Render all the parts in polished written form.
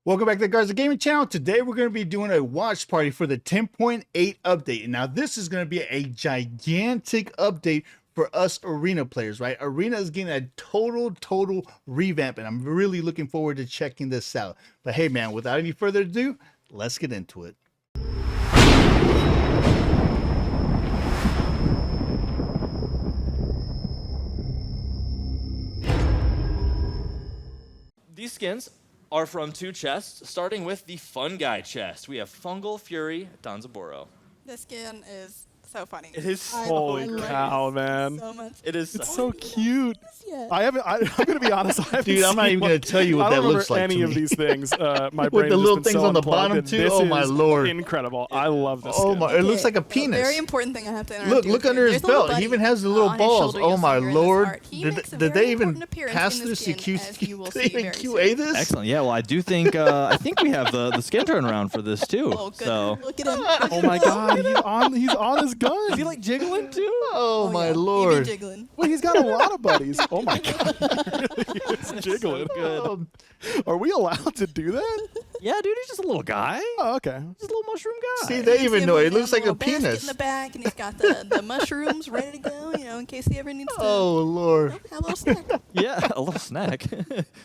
Welcome back to the Garza Gaming Channel. Today we're going to be doing a watch party for the 10.8 update. And now this is going to be a gigantic update for us Arena players, right? Arena is getting a total revamp, and I'm really looking forward to checking this out. But hey man, without any further ado, let's get into it. These skins are from two chests, starting with the Fun Guy chest. We have Fungal Fury Danzaboro. This skin is so funny. It is Holy cow, man. So much. It is It's so cute. Yeah. I'm gonna be honest. I haven't Dude, I'm not seen even going to tell you what I that don't looks remember like to any of me. these things. My With brain the has little been things so on the unplugged, bottom and too? this Oh my is lord. incredible. I love this. Oh skin. my, it looks like a A penis. very important thing I have to interrupt Look, you look with under here. his There's a little belt. He buddy even has the little on his balls. shoulder Oh you'll see my here in this lord. art. He Did makes a they very even important appearance pass in this skin, QA? as you will Did they see even very QA soon. this? excellent. Yeah, well, I do think I think we have the skin turnaround for this too. Oh, good. So Look at him. Oh my God, he's on his gun. is he like jiggling too? Oh my yeah. lord. He be jiggling. Wait, he's got a lot of buddies. Oh my God, he really is jiggling. Good. Are we allowed to do that? Yeah, dude, he's just a little guy. Oh, okay. Just a little mushroom guy. See, they even know. It He's looks like a got little basket penis. in the back, and he's got the mushrooms ready to go, you know, in case he ever needs to Oh lord. have a little snack. Yeah, a little snack.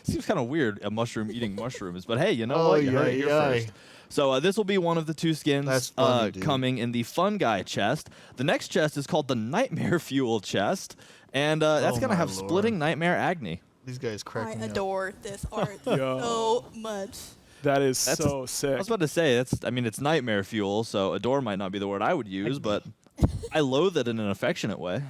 Seems kind of weird, a mushroom eating mushrooms. But hey, you know Oh, what? You heard it here yay. first. So this will be one of the two That's skins funny, dude. coming in the Fun Guy chest. The next chest is called the Nightmare Fuel chest. And that's Oh going to my have lord. Splitting Nightmare Agni. These guys I crack me up. adore this art Yo. so much. That is That's- so I sick. was about to say, it's Nightmare Fuel, so adore might not be the word I would use, but I loathe it in an affectionate way.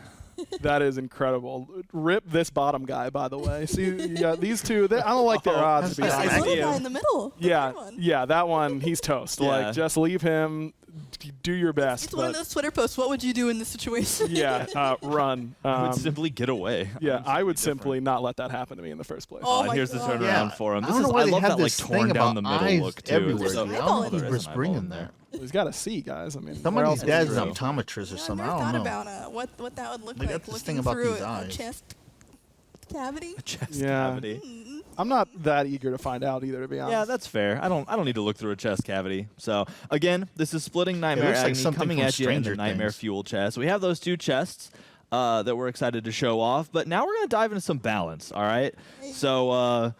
That is incredible. Rip this bottom guy, by the way. See, yeah, these two. I don't like their odds, to be that's This honest. little you. guy in the middle. the Yeah, third one. yeah, that one, he's toast. Yeah. Like, just leave him. Do your best. It's one of but those Twitter posts. What would you do in this situation? yeah, run. I would simply get away. Yeah, I would different. simply not let that happen to me in the first place. Oh And my here's the God. turnaround Yeah. for him. I This don't is, know why I they love have that like this torn thing down the about middle eyes look too. everywhere. It's so- dude. I eyeball don't know in who's there. whispering in there. He's got a C, guys. I mean, where Somebody's else would dad's you an go? optometrist or Yeah, I've something. never I thought don't know. about what that would look They got like this looking thing about through these a eyes. chest cavity. Chest Yeah. cavity. I'm not that eager to find out either, to be honest. Yeah, that's fair. I don't need to look through a chest cavity. So again, this is Splitting Nightmare looks like Agni something coming from at you in the Stranger Nightmare Things. Fuel chest. We have those two chests that we're excited to show off, but now we're gonna dive into some balance. All right. So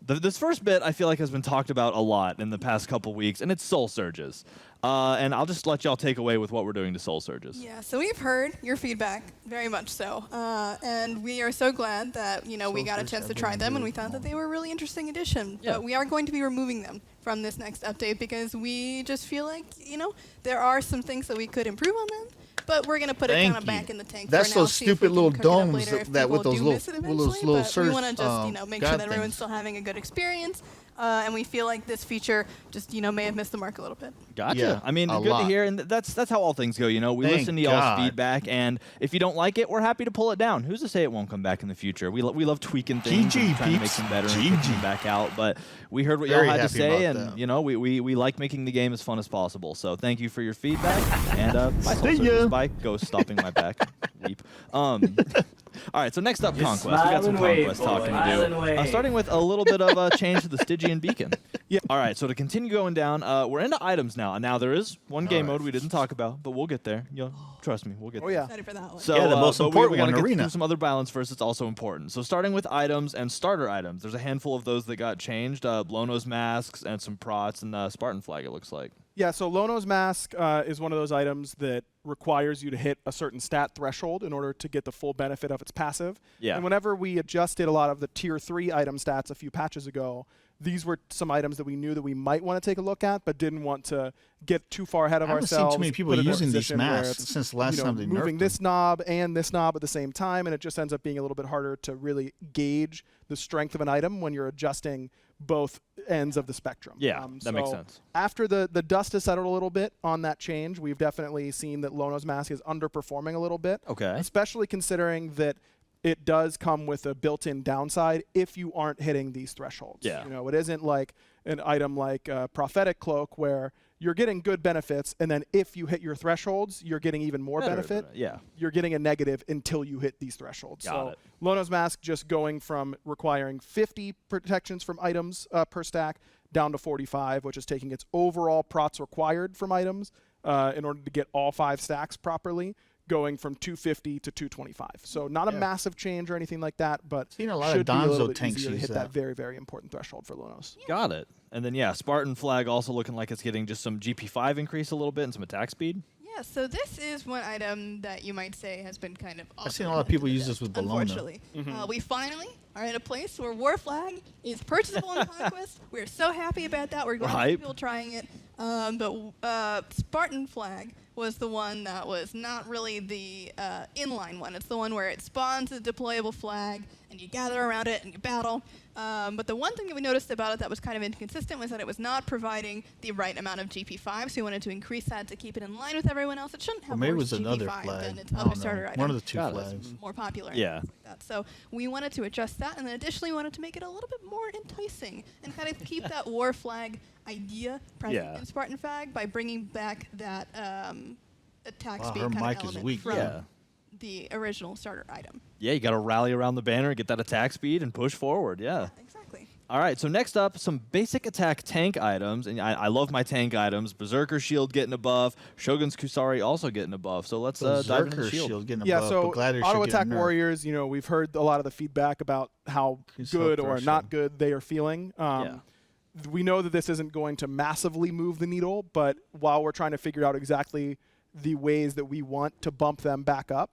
this first bit I feel like has been talked about a lot in the past couple weeks, and it's soul surges. And I'll just let y'all take away with what we're doing to soul surges. Yeah, so we've heard your feedback, very much so, and we are so glad that we Soul got a Surge, chance to I've try been them, and really we thought that small. they were a really interesting addition. Yeah. But we are going to be removing them from this next update because we just feel like there are some things that we could improve on them. But we're gonna put it Thank kind of you. back in the tank That's for now. those see if we stupid can little cook it up domes later if that with people those do little- miss it with those eventually, little but we surge, want to just make sure guide that everyone's things. still having a good experience. And we feel like this feature just may have missed the mark a little bit. Gotcha. Yeah, I mean, a good lot. to hear, and that's how all things go. We Thank listen to y'all's God. feedback, and if you don't like it, we're happy to pull it down. Who's to say it won't come back in the future? We love tweaking things, GG, and trying to make peeps. them better and GG. putting them back out. But we heard what Very y'all had to happy say, about and that. we like making the game as fun as possible. So thank you for your feedback, and bye, Soul See Surges. ya. Bye, Ghost stopping my back. Weep. All right, so next up, Just Conquest. We got some smile and wave, Conquest boy. talking to Smile and do. wave. Starting with a little bit of a change to the Stygian Beacon. Yeah. All right, so to continue going down, we're into items now. And now there is one game right. mode we didn't talk about, but we'll get there. Trust me, we'll get Oh there. yeah. Excited for that one. So, Yeah, the most but important we gotta one, get Arena. through some other balance first. It's also important. So starting with items and starter items, there's a handful of those that got changed. Blono's masks and some prots and Spartan flag. It looks like. Yeah, so Lono's Mask is one of those items that requires you to hit a certain stat threshold in order to get the full benefit of its passive. Yeah. And whenever we adjusted a lot of the tier 3 item stats a few patches ago, these were some items that we knew that we might want to take a look at, but didn't want to get too far ahead of I haven't ourselves. seen too many people put it in a using these position where masks it's, since the last time they moving nerfed this them. knob and this knob at the same time, and it just ends up being a little bit harder to really gauge the strength of an item when you're adjusting both ends of the spectrum. Yeah, that makes so sense. After the dust has settled a little bit on that change, we've definitely seen that Lono's Mask is underperforming a little bit. Okay. Especially considering that it does come with a built-in downside if you aren't hitting these thresholds. Yeah. It isn't like an item like Prophetic Cloak where you're getting good benefits, and then if you hit your thresholds, you're getting even more Better, benefit. yeah. You're getting a negative until you hit these thresholds. Got so it. Lono's Mask just going from requiring 50 protections from items per stack down to 45, which is taking its overall prots required from items in order to get all 5 stacks properly, going from 250 to 225. So not a massive change or anything like that, but Seen a lot should of be a little Donzo bit tanks easier to use hit that very, very important threshold for Lunos. Got it. And then, yeah, Spartan Flag also looking like it's getting just some GP5 increase a little bit and some attack speed. Yeah, so this is one item that you might say has been kind of. I've seen a lot of people use this with Bologna. Unfortunately, we finally are at a place where War Flag is purchasable in Conquest. We're so happy about that. We're glad to see people trying it. But Spartan Flag was the one that was not really the inline one. It's the one where it spawns a deployable flag, and you gather around it and you battle. But the one thing that we noticed about it that was kind of inconsistent was that it was not providing the right amount of GP5, so we wanted to increase that to keep it in line with everyone else. It shouldn't have maybe it more was another GP5 flag. than its I other don't know. starter item. One of the 2 Got it. flags. More popular. Yeah. And things like that. So we wanted to adjust that, and then additionally wanted to make it a little bit more enticing and kind of keep that War Flag idea present in Spartan Flag by bringing back that attack speed her kind mic of is element weak. from the original starter item. Yeah, you got to rally around the banner and get that attack speed and push forward. Yeah. Exactly. All right, so next up, some basic attack tank items. And I love my tank items. Berserker Shield getting a buff. Shogun's Kusari also getting a buff. So let's dive into Berserker the shield. shield getting a Yeah, buff, so but Gladiator auto should get a attack nerf. warriors, you know, we've heard a lot of the feedback about how His good health or threshold. not good they are feeling. We know that this isn't going to massively move the needle, but while we're trying to figure out exactly the ways that we want to bump them back up,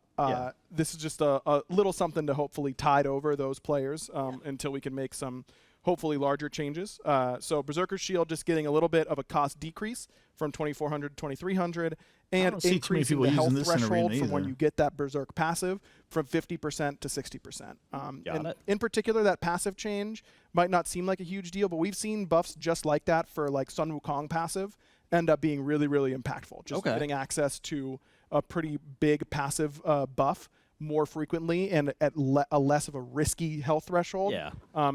this is just a little something to hopefully tide over those players until we can make some hopefully larger changes. So Berserker Shield just getting a little bit of a cost decrease from 2,400 to 2,300, and don't see too many increasing people the using health this in threshold Arena from when either. you get that Berserk passive from 50% to 60%. Got it. In particular, that passive change might not seem like a huge deal, but we've seen buffs just like that for like Sun Wukong passive end up being really, really impactful. Just getting access to a pretty big passive buff more frequently and at a less of a risky health threshold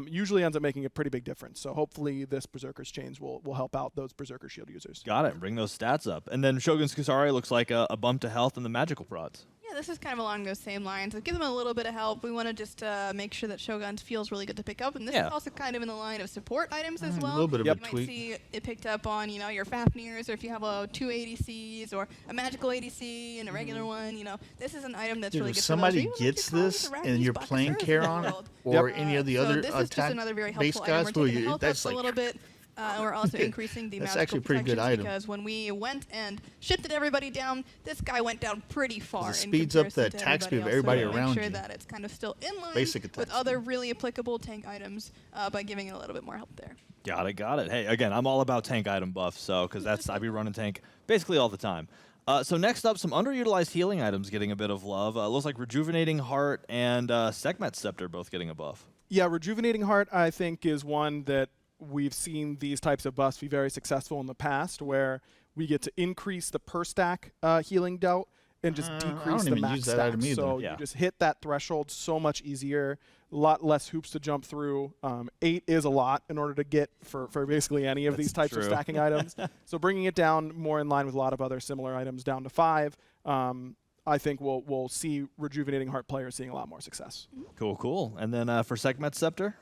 usually ends up making a pretty big difference. So hopefully this Berserker's change will help out those Berserker Shield users. Got it. Bring those stats up. And then Shogun's Kusari looks like a bump to health in the magical prods. Yeah, this is kind of along those same lines. Give them a little bit of help. We want to just make sure that Shogun feels really good to pick up. And this is also kind of in the line of support items as well. A little bit of you a might tweak. see it picked up on, your Fafnirs, or if you have a 2 ADCs or a magical ADC and a regular one. This is an item that's Dude, really if good somebody for those. gets this and you're playing Charon or any of the so other this is just attack another very base helpful item. guys, We're taking the health that's up like a little bit. We're also increasing the That's magical actually a pretty good protections item. because when we went and shifted everybody down, this guy went down pretty far. It in speeds up the comparison to attack speed of else. everybody So we around make sure you. that it's kind of still in line Basic attack with other really applicable tank items by giving it a little bit more help there. Got it. Hey, again, I'm all about tank item buffs, so because I be running tank basically all the time. So next up, some underutilized healing items getting a bit of love. Looks like Rejuvenating Heart and Sekhmet Scepter both getting a buff. Yeah, Rejuvenating Heart, I think, is one that we've seen these types of buffs be very successful in the past, where we get to increase the per stack healing dealt and just decrease the even max use that stack. item either. So Yeah. you just hit that threshold so much easier, a lot less hoops to jump through. 8 is a lot in order to get for basically any of these types of true. stacking items. So bringing it down more in line with a lot of other similar items down to 5, I think we'll see Rejuvenating Heart players seeing a lot more success. Cool. And then for Sekhmet Scepter?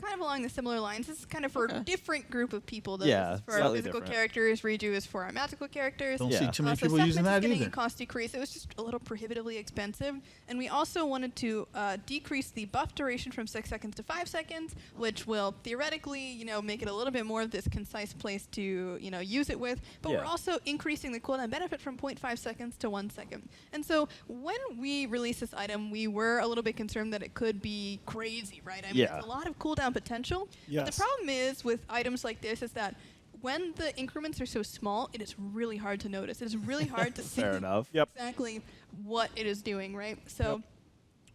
Kind of along the similar lines. This is kind of for a different group of people. Though. Yeah, This is for our slightly physical different. characters. Redo is for our magical characters. Don't Yeah. see too many So people using Sekhmet's that getting either. a cost decrease. It was just a little prohibitively expensive. And we also wanted to decrease the buff duration from 6 seconds to 5 seconds, which will theoretically, make it a little bit more of this concise place to, use it with. But we're also increasing the cooldown benefit from 0.5 seconds to 1 second. And so when we released this item, we were a little bit concerned that it could be crazy, right? I mean, there's a lot of cooldown potential. But the problem is with items like this is that when the increments are so small, it is really hard to notice. It is really hard to see Fair enough. exactly what it is doing, right? So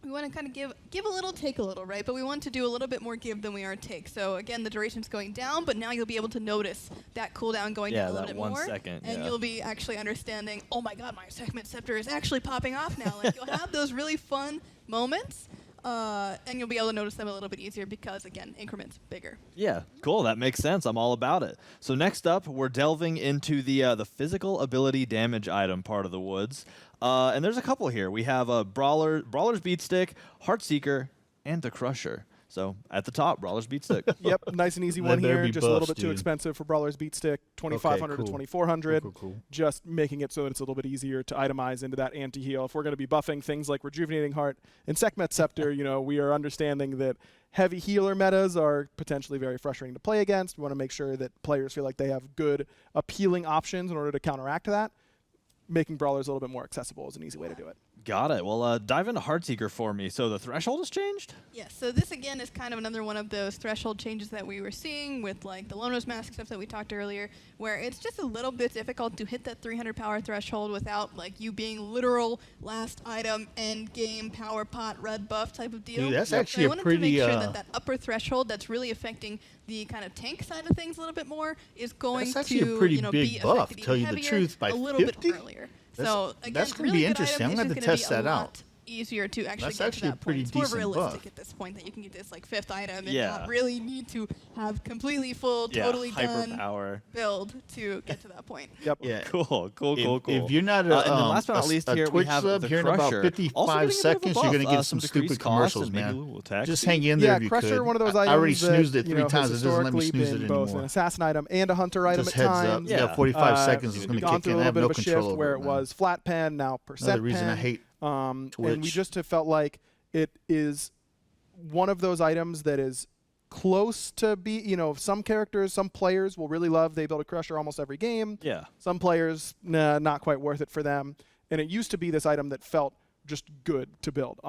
we want to kind of give a little, take a little, right? But we want to do a little bit more give than we are take. So again, the duration's going down, but now you'll be able to notice that cooldown going down a little that bit 1 more. second, And you'll be actually understanding, oh my god, my Sekhmet Scepter is actually popping off now. Like you'll have those really fun moments. And you'll be able to notice them a little bit easier because, again, increments bigger. Yeah, cool. That makes sense. I'm all about it. So next up, we're delving into the physical ability damage item part of the woods. And there's a couple here. We have a Brawler's Beatstick, Heartseeker, and the Crusher. So at the top, Brawler's Beat Stick. Yep, nice and easy Let one there here. be Just a little buffs, bit too dude. expensive for Brawler's Beat Stick, 2,500 cool. to 2,400. Cool. Just making it so that it's a little bit easier to itemize into that anti-heal. If we're going to be buffing things like Rejuvenating Heart and Sekhmet Scepter, we are understanding that heavy healer metas are potentially very frustrating to play against. We want to make sure that players feel like they have good, appealing options in order to counteract that. Making Brawlers a little bit more accessible is an easy way to do it. Got it. Well, dive into Heartseeker for me. So the threshold has changed? Yeah, so this again is kind of another one of those threshold changes that we were seeing with like the Lone Rose Mask stuff that we talked earlier, where it's just a little bit difficult to hit that 300 power threshold without like you being literal last item end game power pot red buff type of deal. Dude, that's So actually I a wanted pretty, to make sure that upper threshold that's really affecting the kind of tank side of things a little bit more is going That's actually a to pretty be big buff, affected tell even you the heavier truth, by a little 50? bit earlier. That's- So again, that's gonna really be good interesting. item. I'm It's gonna just have to gonna test be a that out. lot easier to actually That's get actually to a that pretty point. It's more decent realistic buff. at this point that you can get this like 5th item and Yeah. not really need to have completely full, totally hyper done power. build to get to that point. Yep. Yeah. Cool. If you're not and then last but not least a here, Twitch we have sub the here in about Crusher. 55 Also getting a bit of a seconds, you're buff, going to get some some decreased stupid cost commercials, and maybe a man. little attack Just speed. hang in there Yeah, if you Crusher, could. one of those I already items snoozed it that, 3 has times. It doesn't let me historically snooze it been both an anymore. assassin item and a hunter item Just at heads up. times. You Yeah. got 45 seconds. It's going to Gone kick through in. a I little have bit no of a control shift over where it, it man. was flat pen, now percent Another reason I pen. hate And we Twitch. just have felt like it is one of those items that is close to be, some characters, some players will really love. They build a Crusher almost every game. Yeah. Some players, nah, not quite worth it for them. And it used to be this item that felt just good to build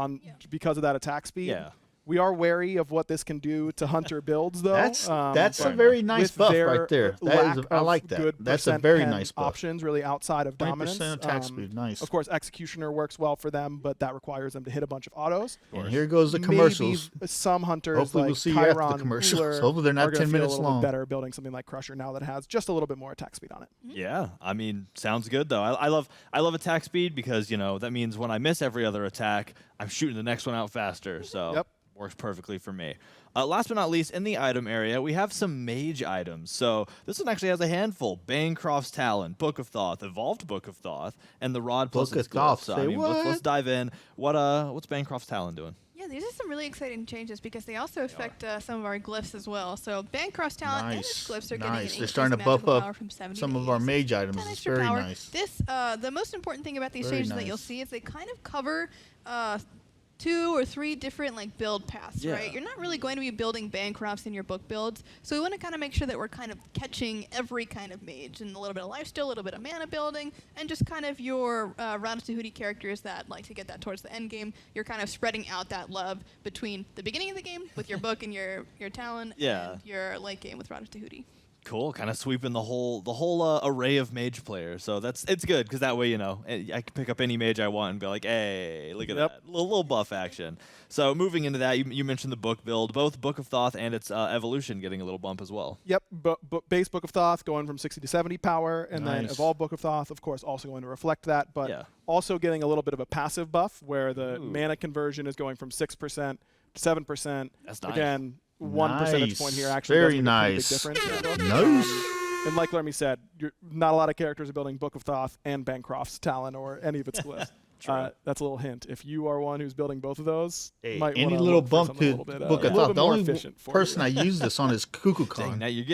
because of that attack speed. Yeah. We are wary of what this can do to hunter builds, though. That's a but very nice with buff their right there. lack I of like that. good That's a percent very pen nice buff. options, really outside of 20% dominance. attack speed, nice. Of course, Executioner works well for them, but that requires them to hit a bunch of autos. And here goes the commercials. Maybe some hunters Hopefully like we'll see you after the Chiron, commercials. Uller Hopefully they're not are gonna 10 feel minutes a little long. bit better building something like Crusher now that has just a little bit more attack speed on it. Yeah, I mean, sounds good though. I love attack speed because that means when I miss every other attack, I'm shooting the next one out faster. So Yep. works perfectly for me. Last but not least, in the item area, we have some mage items. So this one actually has a handful: Bancroft's Talon, Book of Thoth, Evolved Book of Thoth, and the Rod plus Book its of Thoth, glyphs. So, say let's what? dive in. What's Bancroft's Talon doing? Yeah, these are some really exciting changes because they also affect some of our glyphs as well. So Bancroft's Talent and its glyphs are getting an Nice. They're increased starting to buff magical up power from 70 some to of our 80. mage 10 items. It's extra very power. nice. This, the most important thing about these Very changes that you'll nice. see is they kind of cover 2 or 3 different build paths, Yeah. right? You're not really going to be building Bancrofts in your book builds, so we want to kind of make sure that we're kind of catching every kind of mage and a little bit of lifesteal, a little bit of mana building, and just kind of your Ratatouille characters that like to get that towards the end game. You're kind of spreading out that love between the beginning of the game with your book and your Talon, Yeah. and your late game with Ratatouille. Cool, kind of sweeping the whole array of mage players. So it's good because that way I can pick up any mage I want and be like, hey, look at Yep. that little buff action. So moving into that, you mentioned the book build, both Book of Thoth and its evolution getting a little bump as well. Yep, base Book of Thoth going from 60 to 70 power, and then Nice. Evolved Book of Thoth, of course, also going to reflect that, but Yeah. also getting a little bit of a passive buff where the Ooh. mana conversion is going from 6% to 7%. That's nice. Again, 1 percentage Nice. point here actually Very does make a pretty nice. big difference. in the book. Nice. And like Lermy said, not a lot of characters are building Book of Thoth and Bancroft's Talon or any of its glyphs. True. That's a little hint. If you are one who's building both of those, Hey, might any wanna little look for bump something a to little bit, Book a of little Thoth. bit The more only efficient for person you. I use this on is Dang, Kukulkan. now you're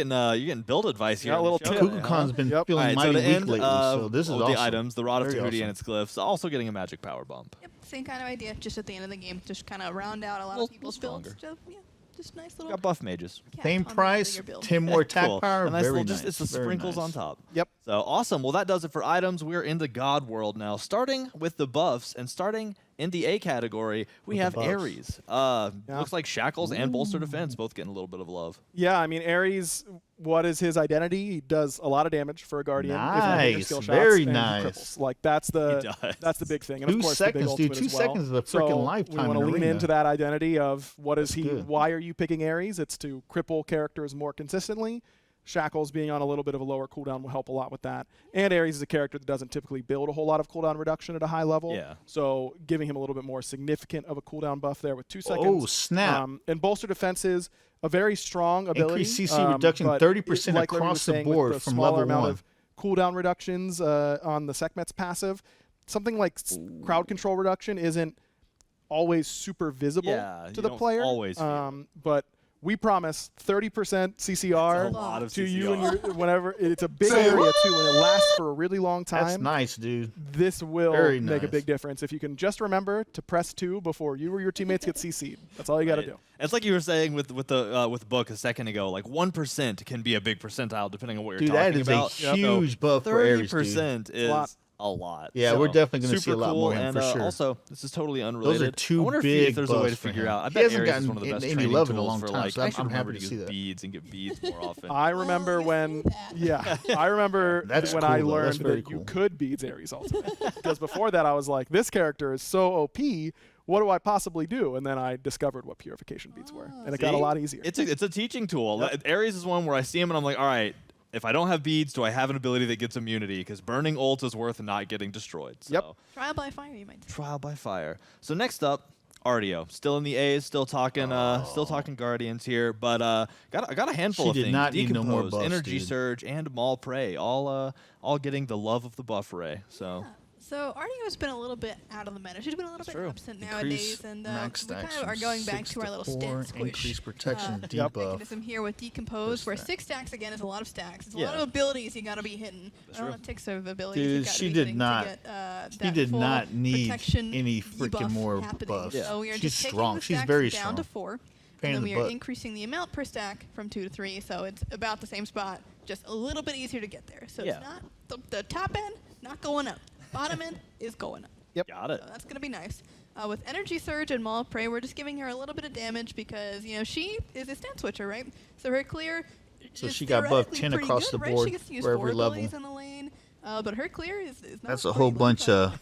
getting build advice here. Got a on the little show tip. today, huh? Kukulkan's been Yep. feeling All right, mighty so to weak end lately, so this is all awesome. the items, the Rod of Very Tahuti and awesome. its glyphs, also getting a magic power bump. Yep, same kind of idea, just at the end of the game, just kind of round out a lot Little- of people's little builds. stronger. So, yeah, just nice little Got buff mages. cat Same on the end of price, your build. 10 more attack Cool. power. A nice Very little, nice. it's the Very sprinkles nice. on top. Yep. So awesome. Well, that does it for items. We're in the God world now. Starting with the buffs and starting in the A category, we With the have buffs. Ares. Looks like Shackles and Bolster Defense both getting a little bit of love. Yeah, I mean, Ares, what is his identity? He does a lot of damage for a Guardian. if not hit your Nice, skill shots, very and he nice. cripples. Like, that's the He does. that's the big thing. And 2 of course, seconds, the big dude. ultimate 2 as well. seconds is a So freaking lifetime we want in to lean Arena. into that identity of what is That's he? good. Why are you picking Ares? It's to cripple characters more consistently. Shackles being on a little bit of a lower cooldown will help a lot with that. And Ares is a character that doesn't typically build a whole lot of cooldown reduction at a high level. Yeah. So giving him a little bit more significant of a cooldown buff there with 2 seconds. Oh, snap. And Bolster Defense is a very strong ability. Increase CC reduction but 30% like Larry across was the saying, with board the from smaller level amount 1. of cooldown reductions on the Sekhmet's passive, something like crowd control reduction isn't always super visible Yeah, to you the don't player. always feel but we promise 30% CCR That's a lot of to you and CCR. your whenever. It's a big area too, and it lasts for a really long time. That's nice, dude. This will Very make a nice. big difference if you can just remember to press 2 before you or your teammates get CC'd. That's all you got to Right. do. It's like you were saying with Book a second ago. Like 1% can be a big percentile depending on what you're Dude, that talking is about. a huge buff for Ares, dude. 30% is lot. a lot. Yeah, So, we're definitely gonna see super a lot cool, more of him and, for sure. Also, this is totally unrelated. two I wonder big if there's a way buffs to for figure him. out. I He bet hasn't Ares is gotten one of the best any training love in a tools long for time, like. so I I'm should remember happy to to see use that. beads and get beads more often. I remember I remember That's when cool, I though. learned That's very that you cool. could beads Ares ultimate. Because before that I was like, this character is so OP, what do I possibly do? And then I discovered what purification beads were, and it got a See? lot easier. It's a teaching tool. Yep. Ares is one where I see him and I'm like, all right, if I don't have beads, do I have an ability that gets immunity? Because burning ult is worth not getting destroyed. So. Yep. Trial by fire, you might say. Trial by fire. So next up, Artio. Still in the A's, still talking Guardians here, but got a handful She of did things. not need no more Decompose, buffs, Energy dude. Surge, and Maul Prey, all getting the love of the buff array. So Yeah. So Ardio's been a little bit out of the meta. She's been a little bit true. absent Increase nowadays, and max we kind stacks of are from going back 6 to our little to 4, stat squish increase protection, Yep. debuff. mechanism here with Decompose, where that? 6 stacks again is a lot of stacks. It's a Yeah. lot of abilities you gotta be hitting. That's A lot true. of ticks of abilities Dude, you gotta she be did hitting not- to get She that did full not need protection any debuff freaking more happening. buffs. Yeah. So we are She's just taking strong. the She's stacks very down strong. to 4. Pain in And then the we are butt. increasing the amount per stack from 2 to 3, so it's about the same spot, just a little bit easier to get there. So Yeah. it's not the top end, not going up. Bottom end is going up. got it. So that's going to be nice. With Energy Surge and Maul Prey, we're just giving her a little bit of damage because, she is a stat switcher, right? So her clear So is she got buffed theoretically 10 pretty across good, the right? board She gets to use for 4 every level. abilities in the lane, but her clear is not That's a quite whole like bunch that.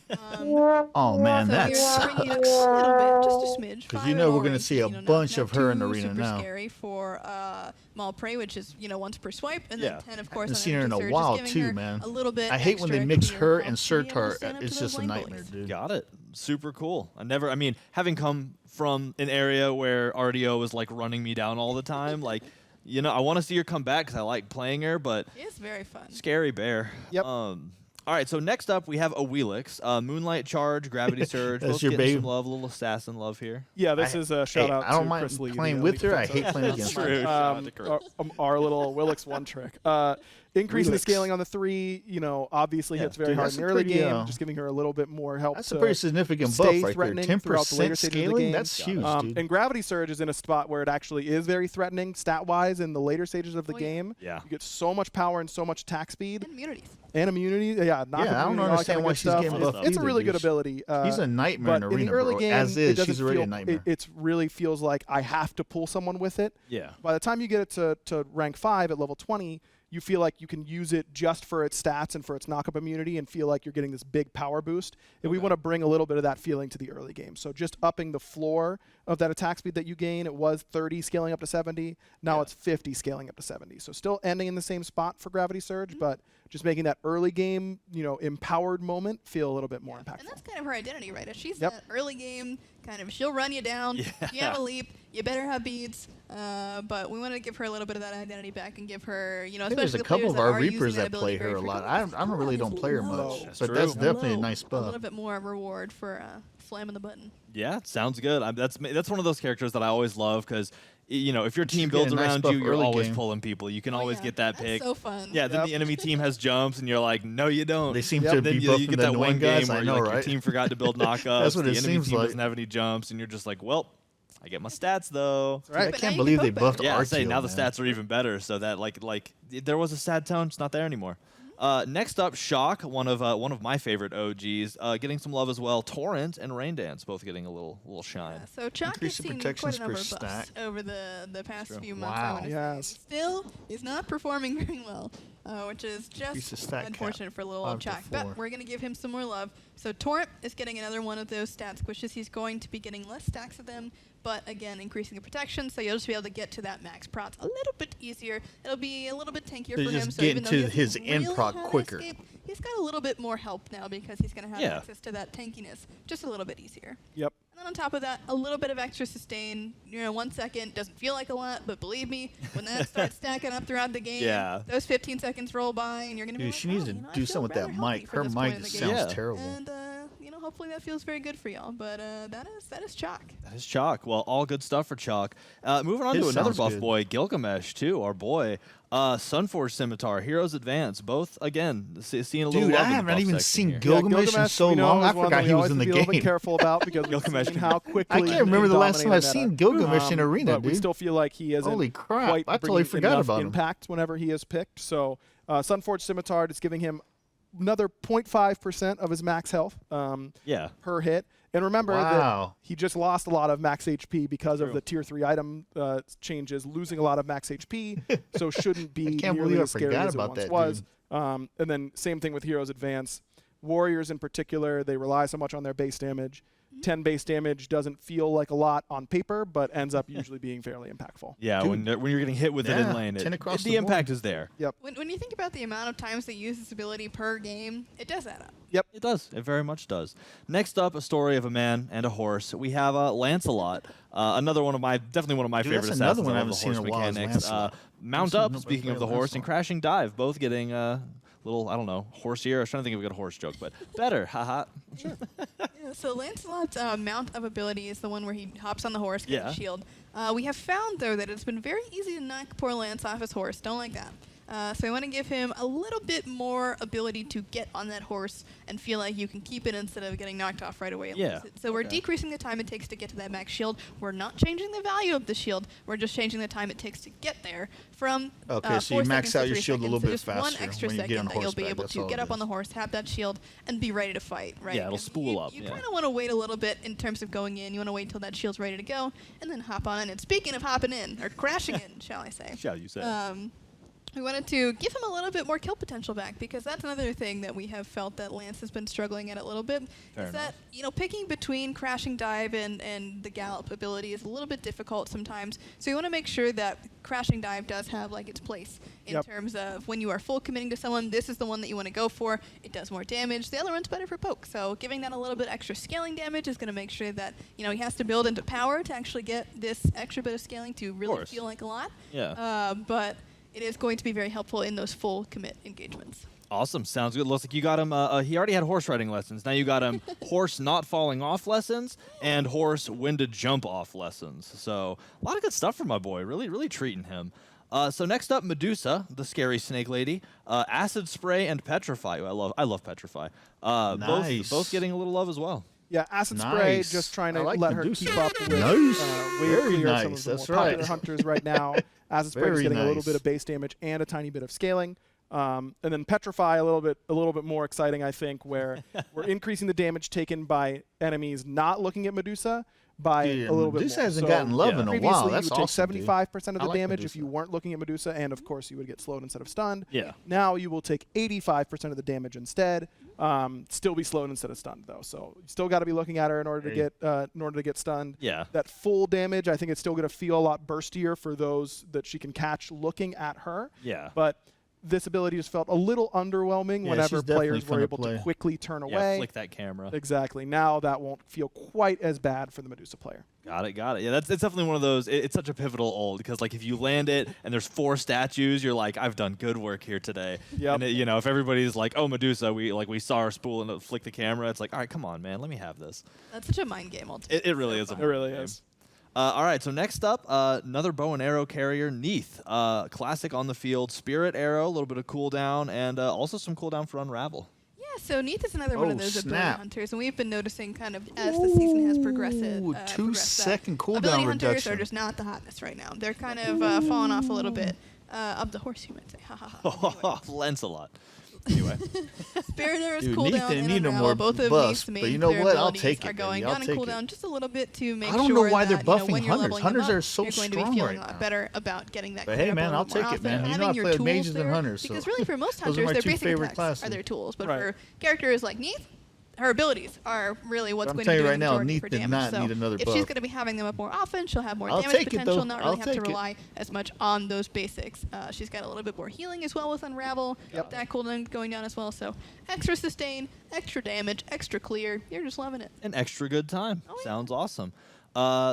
Oh man, So that we're sucks. bringing it a little bit, just a smidge. 'Cause 5 you know in we're gonna orange, see a not- bunch not of her in too arena super now. Scary for Maul Prey, which is once per swipe, and Yeah. then 10 of course. Haven't on seen her in Energy a Surge, while just giving too, her man. A little bit. I hate when they extra mix clear her health and to be able to Surtar. stand up to It's those just a lane nightmare, bullies. dude. Got it. Super cool. Having come from an area where Artio was like running me down all the time, like, I want to see her come back because I like playing her, but It is very fun. scary bear. Yep. All right, so next up we have a Wheelix, Moonlight Charge, Gravity Surge. That's both your getting babe? some love, a little assassin love here. Yeah, this is a shout out I don't to mind Chris Lee. playing the with her. I defensive. hate playing That's against her. true. Shout out to Chris. Our little Willix one trick. Increasing the Willix. scaling on the 3, obviously Yeah. hits very Dude, hard that's in a the early pretty, game, just giving her a little bit more help. That's to a pretty significant stay buff right there. threatening throughout the later 10% stages of the scaling? game. That's huge, dude. And Gravity Surge is in a spot where it actually is very threatening stat-wise in the later stages of the Oh, yeah. game. Yeah. You get so much power and so much attack speed. And immunities. And immunity. Yeah, knock Yeah, I don't immunity, all that understand kind of why good she's stuff. getting buffed It's a either, really dude. good ability. She's a nightmare but in arena, the early bro. game, As it is, doesn't she's already a feel, nightmare. It really feels like I have to pull someone with it. Yeah. By the time you get it to rank 5 at level 20, you feel like you can use it just for its stats and for its knock-up immunity and feel like you're getting this big power boost. And we want to bring a little bit of that feeling to the early game. So just upping the floor of that attack speed that you gain. It was 30 scaling up to 70. Now it's 50 scaling up to 70. So still ending in the same spot for Gravity Surge, but just making that early game, empowered moment feel a little bit more impactful. And that's kind of her identity, right? If she's Yep. that early game, she'll run you down. If you have a leap, you better have beads. But we want to give her a little bit of that identity back and give her, I think especially there's a the couple players of that our are using Reapers that that ability play her a very lot. frequently. I don't really don't play her low. much, That's but true. that's Low. definitely a nice A buff. little bit more reward for slamming the button. Yeah, sounds good. That's one of those characters that I always love because if your team She's builds getting a nice around buff you, you're early always game. pulling people. You can Oh, always yeah. get that That's pick. so fun. Yeah, then Yep. the enemy team has jumps, and you're like, no, you don't. They seem Yep. to Then be you buffing get the that one annoying guys. game where I know, your right? team forgot to build knockups. That's what the it enemy seems team like. doesn't have any jumps, and you're just like, well, I get my stats though. Right. I But now can't you believe can they poke buffed better. Yeah, I say Artio, now the man. stats are even better. So that like there was a sad tone, it's not there anymore. Next up, Shock, one of my favorite OGs, getting some love as well. Torrent and Rain Dance both getting a little shine. So Chalk has Increase the seen protections quite a number per of buffs stack. over the past true. few months. Wow. I wanna say. Yes. Still is not performing very well, which is Increase the just stat cap, unfortunate for little old 5 to Chalk. 4. But we're going to give him some more love. So Torrent is getting another one of those stat squishes. He's going to be getting less stacks of them, but again, increasing the protection, so you'll just be able to get to that max prots a little bit easier. It'll be a little bit tankier So for just him. So getting even though to he doesn't his end really proc have quicker. escape, he's got a little bit more help now because he's going to have Yeah. access to that tankiness just a little bit easier. Yep. And then on top of that, a little bit of extra sustain. 1 second doesn't feel like a lot, but believe me, when that starts stacking up throughout the game, Yeah. those 15 seconds roll by, and you're gonna be Dude, like, she needs "Oh, to I do feel something with that rather healthy mic. for Her this mic point in just the game." sounds Yeah. terrible. And hopefully that feels very good for y'all. But that is Chalk. That is Chalk. Well, all good stuff for Chalk. Moving on It to another sounds buff good. boy, Gilgamesh, too, our boy. Sunforged Scimitar, Heroes Advance, both, again, seeing a little Dude, love I in the haven't buff even section seen here. Gilgamesh in so we know long. is I one forgot that we he was always in have the to be a little bit game. careful about because we've Gilgamesh seen can- how quickly I can't remember they the last time dominate I've a meta. seen Gilgamesh in Arena, But we dude. still feel like he isn't Holy crap, quite I totally bringing forgot enough about him. impact whenever he is picked. So Sunforged Scimitar is giving him another 0.5% of his max health Yeah. per hit. And remember Wow. that he just lost a lot of max HP because True. of the tier 3 item changes, losing a lot of max HP, so shouldn't be can't nearly believe I as scary forgot as it about once that, was. And then same thing with Heroes Advance. Warriors in particular, they rely so much on their base damage. 10 base damage doesn't feel like a lot on paper, but ends up usually being fairly impactful. Yeah, when you're getting hit with it Yeah, in lane, 10 across the the impact is there. When you think about the amount of times they use this ability per game, it does add up. It does. It very much does. Next up, a story of a man and a horse. We have Lancelot, definitely one of my Dude, favorite that's another assassins. one I I haven't love the seen in horse a while is mechanics. Lancelot. Mount seen Up, nobody speaking play of the horse, and Lancelot. Crashing Dive, both getting little, I don't know, horsier. I was trying to think of a good horse joke, but better. Haha. Yeah, so Lancelot's mount of ability is the one where he hops on the horse, gets Yeah. a shield. We have found, though, that it's been very easy to knock poor Lance off his horse. Don't like that. So I want to give him a little bit more ability to get on that horse and feel like you can keep it instead of getting knocked off right away. and Yeah. lose it. So we're decreasing the time it takes to get to that max shield. We're not changing the value of the shield. We're just changing the time it takes to get there from Okay, so 4 you max seconds to out your 3 shield a little seconds. So bit just one faster extra when you get second on that you'll be horseback, able that's to all get it up on is. the horse, have that shield, and be ready to fight, right? Yeah, it'll 'Cause spool up, You yeah. kind of want to wait a little bit in terms of going in. You want to wait till that shield's ready to go, and then hop on. And speaking of hopping in, or crashing in, shall I say? Shall you say? We wanted to give him a little bit more kill potential back because that's another thing that we have felt that Lance has been struggling at a little bit. Fair is that, picking between Crashing Dive and the Gallop ability is a little bit difficult sometimes. So you want to make sure that Crashing Dive does have like its place in terms of when you are full committing to someone, this is the one that you want to go for. It does more damage. The other one's better for poke. So giving that a little bit extra scaling damage is going to make sure that, he has to build into power to actually get this extra bit of scaling to really feel like a lot. Yeah. But it is going to be very helpful in those full commit engagements. Awesome. Sounds good. Looks like you got him. He already had horse riding lessons. Now you got him horse not falling off lessons and horse when to jump off lessons. So a lot of good stuff from my boy. Really, really treating him. So next up, Medusa, the scary snake lady, acid spray and petrify. I love petrify. Nice. Both getting a little love as well. Yeah, Acid Spray, Nice. just trying to I like let her Medusa. keep up with Nice. way Very clear some nice. of the That's more popular right. hunters right now. Acid Spray is Very getting a little nice. bit of base damage and a tiny bit of scaling. And then Petrify a little bit more exciting, I think, where we're increasing the damage taken by enemies not looking at Medusa by Dude, a little bit Medusa more. hasn't So gotten love in a previously while. That's you would awesome, take dude. 75% of I the like damage if Medusa. you weren't looking at Medusa, and of course you would get slowed instead of stunned. Yeah. Now you will take 85% of the damage instead. Still be slowed instead of stunned though. So you still got to be looking at her in order to get stunned. Yeah. That full damage, I think it's still going to feel a lot burstier for those that she can catch looking at her. Yeah. But this ability just felt a little underwhelming Yeah, whenever she's definitely players were fun to able play. to quickly turn Yeah. away. Flick that camera. Exactly. Now that won't feel quite as bad for the Medusa player. Got it. Yeah, it's definitely one of those. It's such a pivotal ult because like if you land it and there's 4 statues, you're like, I've done good work here today. Yep. And if everybody's like, oh Medusa, we saw her spool and flick the camera, it's like, all right, come on, man, let me have this. That's such a mind game ultimately. It really is. So A fun. It really game. is. All right, so next up, another bow and arrow carrier, Neath. Classic on the field, spirit arrow, a little bit of cooldown, and also some cooldown for unravel. Yeah, so Neath is another one Oh, of those ability snap. hunters, and we've been noticing kind of as the season has progressed. Ooh, 2-second cooldown ability hunters reduction. are just not the hotness right now. They're kind of falling off a little bit of the horse, you might say. Ha ha ha. Anyway. Lancelot. Anyway. Spirit arrows Dude, cooldown Neath didn't and need no unravel. more Both of buffs, Neath's but main you know player what? I'll abilities take are it, going baby. I'll down in take cooldown it. just a little bit to make I don't sure know why that, they're buffing when you're hunters. leveling Hunters them up, are so you're going to be strong feeling right a lot now. better about getting that But cleared hey, up man, a little I'll more take it, often. man. You know Having I your play with tools mages and there, hunters, so because really for most those are my hunters, their two basic favorite attacks classes. are their tools, but Right. for characters like Neath, her abilities are really what's I'm going to telling do you the right now, majority Neath for did damage. not So need another if she's buff. going to be having them up more often, she'll have more I'll damage take it, potential, though. not I'll really have to take it. rely as much on those basics. She's got a little bit more healing as well with Unravel. Yep. That cooldown going down as well. So extra sustain, extra damage, extra clear. You're just loving it. An extra good time. Oh, yeah. Sounds awesome.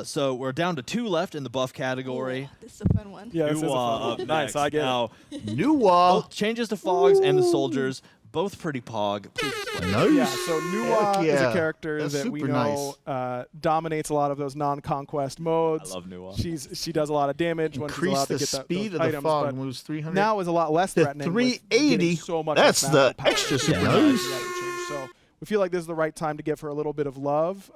So we're down to 2 left in the buff category. Ooh, this is a fun one. Yeah, this is a Nuwa fun one. up Nice, next. I get it. Now, New wall. changes to Fogs and the soldiers. both pretty pog. Please explain. Nice. Yeah, so Nuwa Heck is yeah. a character That's that we super know dominates a lot of those non-conquest modes. I love Nuwa. She does a lot of damage when she's Increase allowed to the get speed those of the items, fog but moves 300. now is a lot less The threatening. with 380, getting so much that's less the magical power. extra super Yeah, nice. change. So we feel like this is the right time to give her a little bit of love.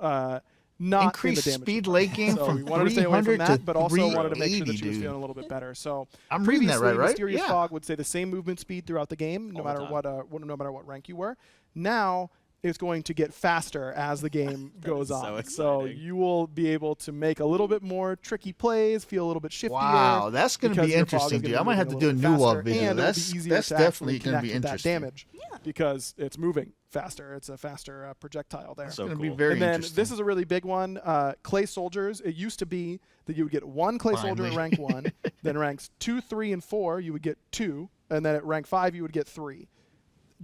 Not Increase in the damage speed department. late game So from we wanted to stay away from 300 that, to but also wanted to make sure that 380, she was dude. feeling a little bit better. So I'm reading that previously, right? Mysterious Yeah. Fog would say the same movement speed throughout the game, no All the matter time. no matter what rank you were. Now it's going to get faster as the game goes is so on. exciting. You will be able to make a little bit more tricky plays, feel a little bit shiftier. Wow, that's going to because be your fog is interesting, gonna dude. be I might have moving to do a little new bit wall faster, video. and it'll be That's easier that's to actually definitely going to connect be with that interesting. damage because it's moving faster. It's a faster projectile there. So It's going to cool. be very And then interesting. this is a really big one. Clay soldiers. It used to be that you would get one clay soldier at Finally. rank 1, then ranks 2, 3, and 4 you would get 2, and then at rank 5 you would get 3.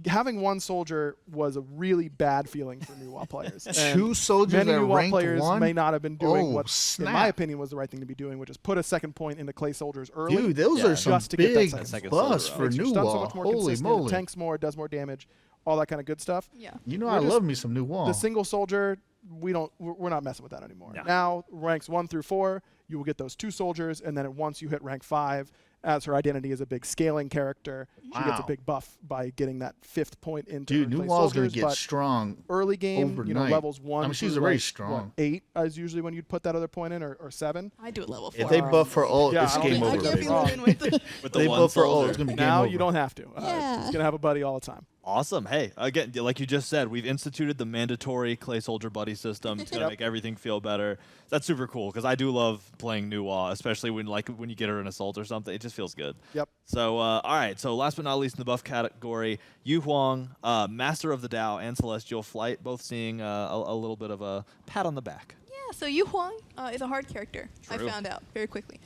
Having one soldier was a really bad feeling for new WoW players. And Two soldiers many at new WoW rank players 1? may not have been doing Oh, what, in my snap. opinion, was the right thing to be doing, which is put a second point into clay soldiers early. Dude, those Yeah. are some Just to get that big second plus soldier for Makes your new stun so wall. much more Holy consistent, moly. it tanks more, it does more damage, all that kind of good stuff. Yeah. You know, We're I just- love me some new wall. The single soldier, we're not messing with that anymore. Yeah. Now, ranks 1 through 4, you will get those 2 soldiers, and then once you hit rank 5, as her identity is a big scaling character, she gets a Wow. big buff by getting that 5th point into Dude, her new clay wall's going soldiers. to get But strong. early game, overnight. levels 1 I mean, she's through, already like, strong. 8 is usually when you'd put that other point in, or 7. I do it level 4. If they buff her ult, Yeah, it's I don't game think I over, can't baby. be living with the With the They one buff her ult, soldier. it's going to be game Now over. you don't have to. Yeah. She's going to have a buddy all the time. Awesome. Hey, again, like you just said, we've instituted the mandatory clay soldier buddy system. It's gonna Yep. make everything feel better. That's super cool because I do love playing Nuwa, especially when you get her in assault or something. It just feels good. Yep. So all right. So last but not least in the buff category, Yu Huang, Master of the Dao and Celestial Flight, both seeing a little bit of a pat on the back. Yeah, so Yu Huang is a hard character. True. I found out very quickly.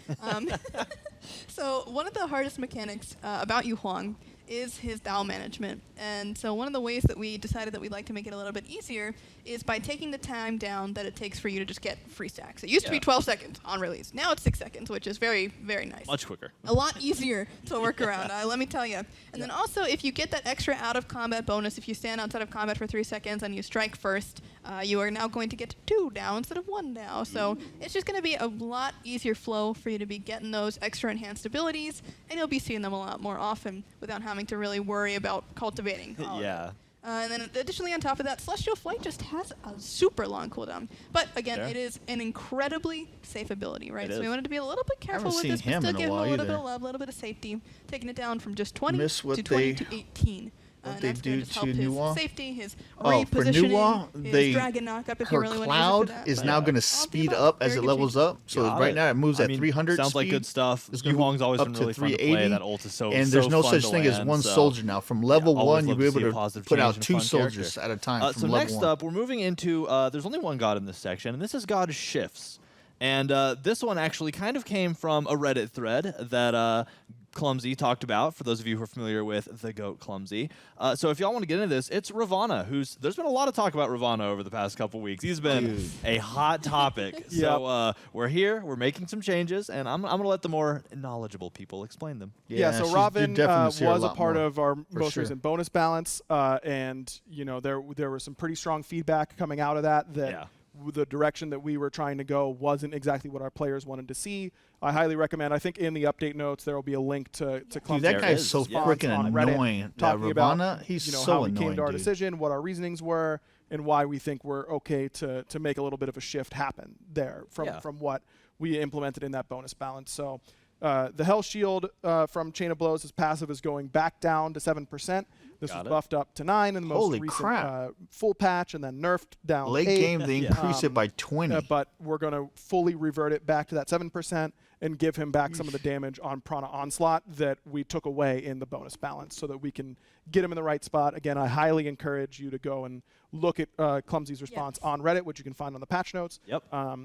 So one of the hardest mechanics about Yu Huang is his Dao management. And so one of the ways that we decided that we'd like to make it a little bit easier is by taking the time down that it takes for you to just get free stacks. It used to be Yeah. 12 seconds on release. Now it's 6 seconds, which is very, very nice. Much quicker. A lot easier to work around, let me tell you. And then also, if you get that extra out-of-combat bonus, if you stand outside of combat for 3 seconds and you strike first, you are now going to get 2 Dao instead of 1 Dao. So it's just going to be a lot easier flow for you to be getting those extra enhanced abilities, and you'll be seeing them a lot more often without having to really worry about cultivating. all of it. Yeah. And then additionally on top of that, Celestial Flight just has a super long cooldown. But again, Fair. it is an incredibly safe ability, right? It So we is. wanted to be a little bit careful haven't with seen this, but him still in a give him a while little bit either. of love, a little bit of safety, taking it down from just 20 Miss what to 20 they- to 18. what And they that's going do to just to help his Nuwa? safety, his Oh, for repositioning, Nuwa, his they- dragon knockup if you Her really want to use it cloud for that. is But now going to all the speed above, up as very it good levels changes. up. So Got right it. now it moves I at mean, 300 sounds like speed. good stuff. It's Yu gonna Huang's always up been to really fun to play. 380, That ult is so and there's so no fun such to thing as land, one so- soldier now. From level always 1, you'll love be to able see a to positive put change out and a 2 fun soldiers character. at a time So from next level 1. up, we're moving into there's only one god in this section, and this is God Shifts. And this one actually kind of came from a Reddit thread that Clumsy talked about, for those of you who are familiar with the GOAT Clumsy. So if y'all want to get into this, it's Ravana, there's been a lot of talk about Ravana over the past couple weeks. He's been Dude. a hot topic. So we're here, we're making some changes, and I'm going to let the more knowledgeable people explain them. Yeah, so she's- you Robin definitely see her was a lot part more, of our for most sure. recent bonus balance, and there was some pretty strong feedback coming out of that Yeah. the direction that we were trying to go wasn't exactly what our players wanted to see. I highly recommend. I think in the update notes there will be a link to Dude, Clumsy that There guy's is, so yeah. freaking on Reddit annoying. That talking about, Ravana, he's how so we came annoying, to our dude. decision, what our reasonings were, and why we think we're okay to make a little bit of a shift happen there from what we implemented in that bonus balance. So the Hell Shield from Chain of Blows, his passive is going back down to 7%. This Got was it. buffed up to 9 in the most Holy recent crap. full patch, and then nerfed down Late 8. game, they increase it by 20. But we're going to fully revert it back to that 7% and give him back some of the damage on Prana Onslaught that we took away in the bonus balance so that we can get him in the right spot. Again, I highly encourage you to go and look at Clumsy's response on Reddit, which you can find on the patch notes, Yep.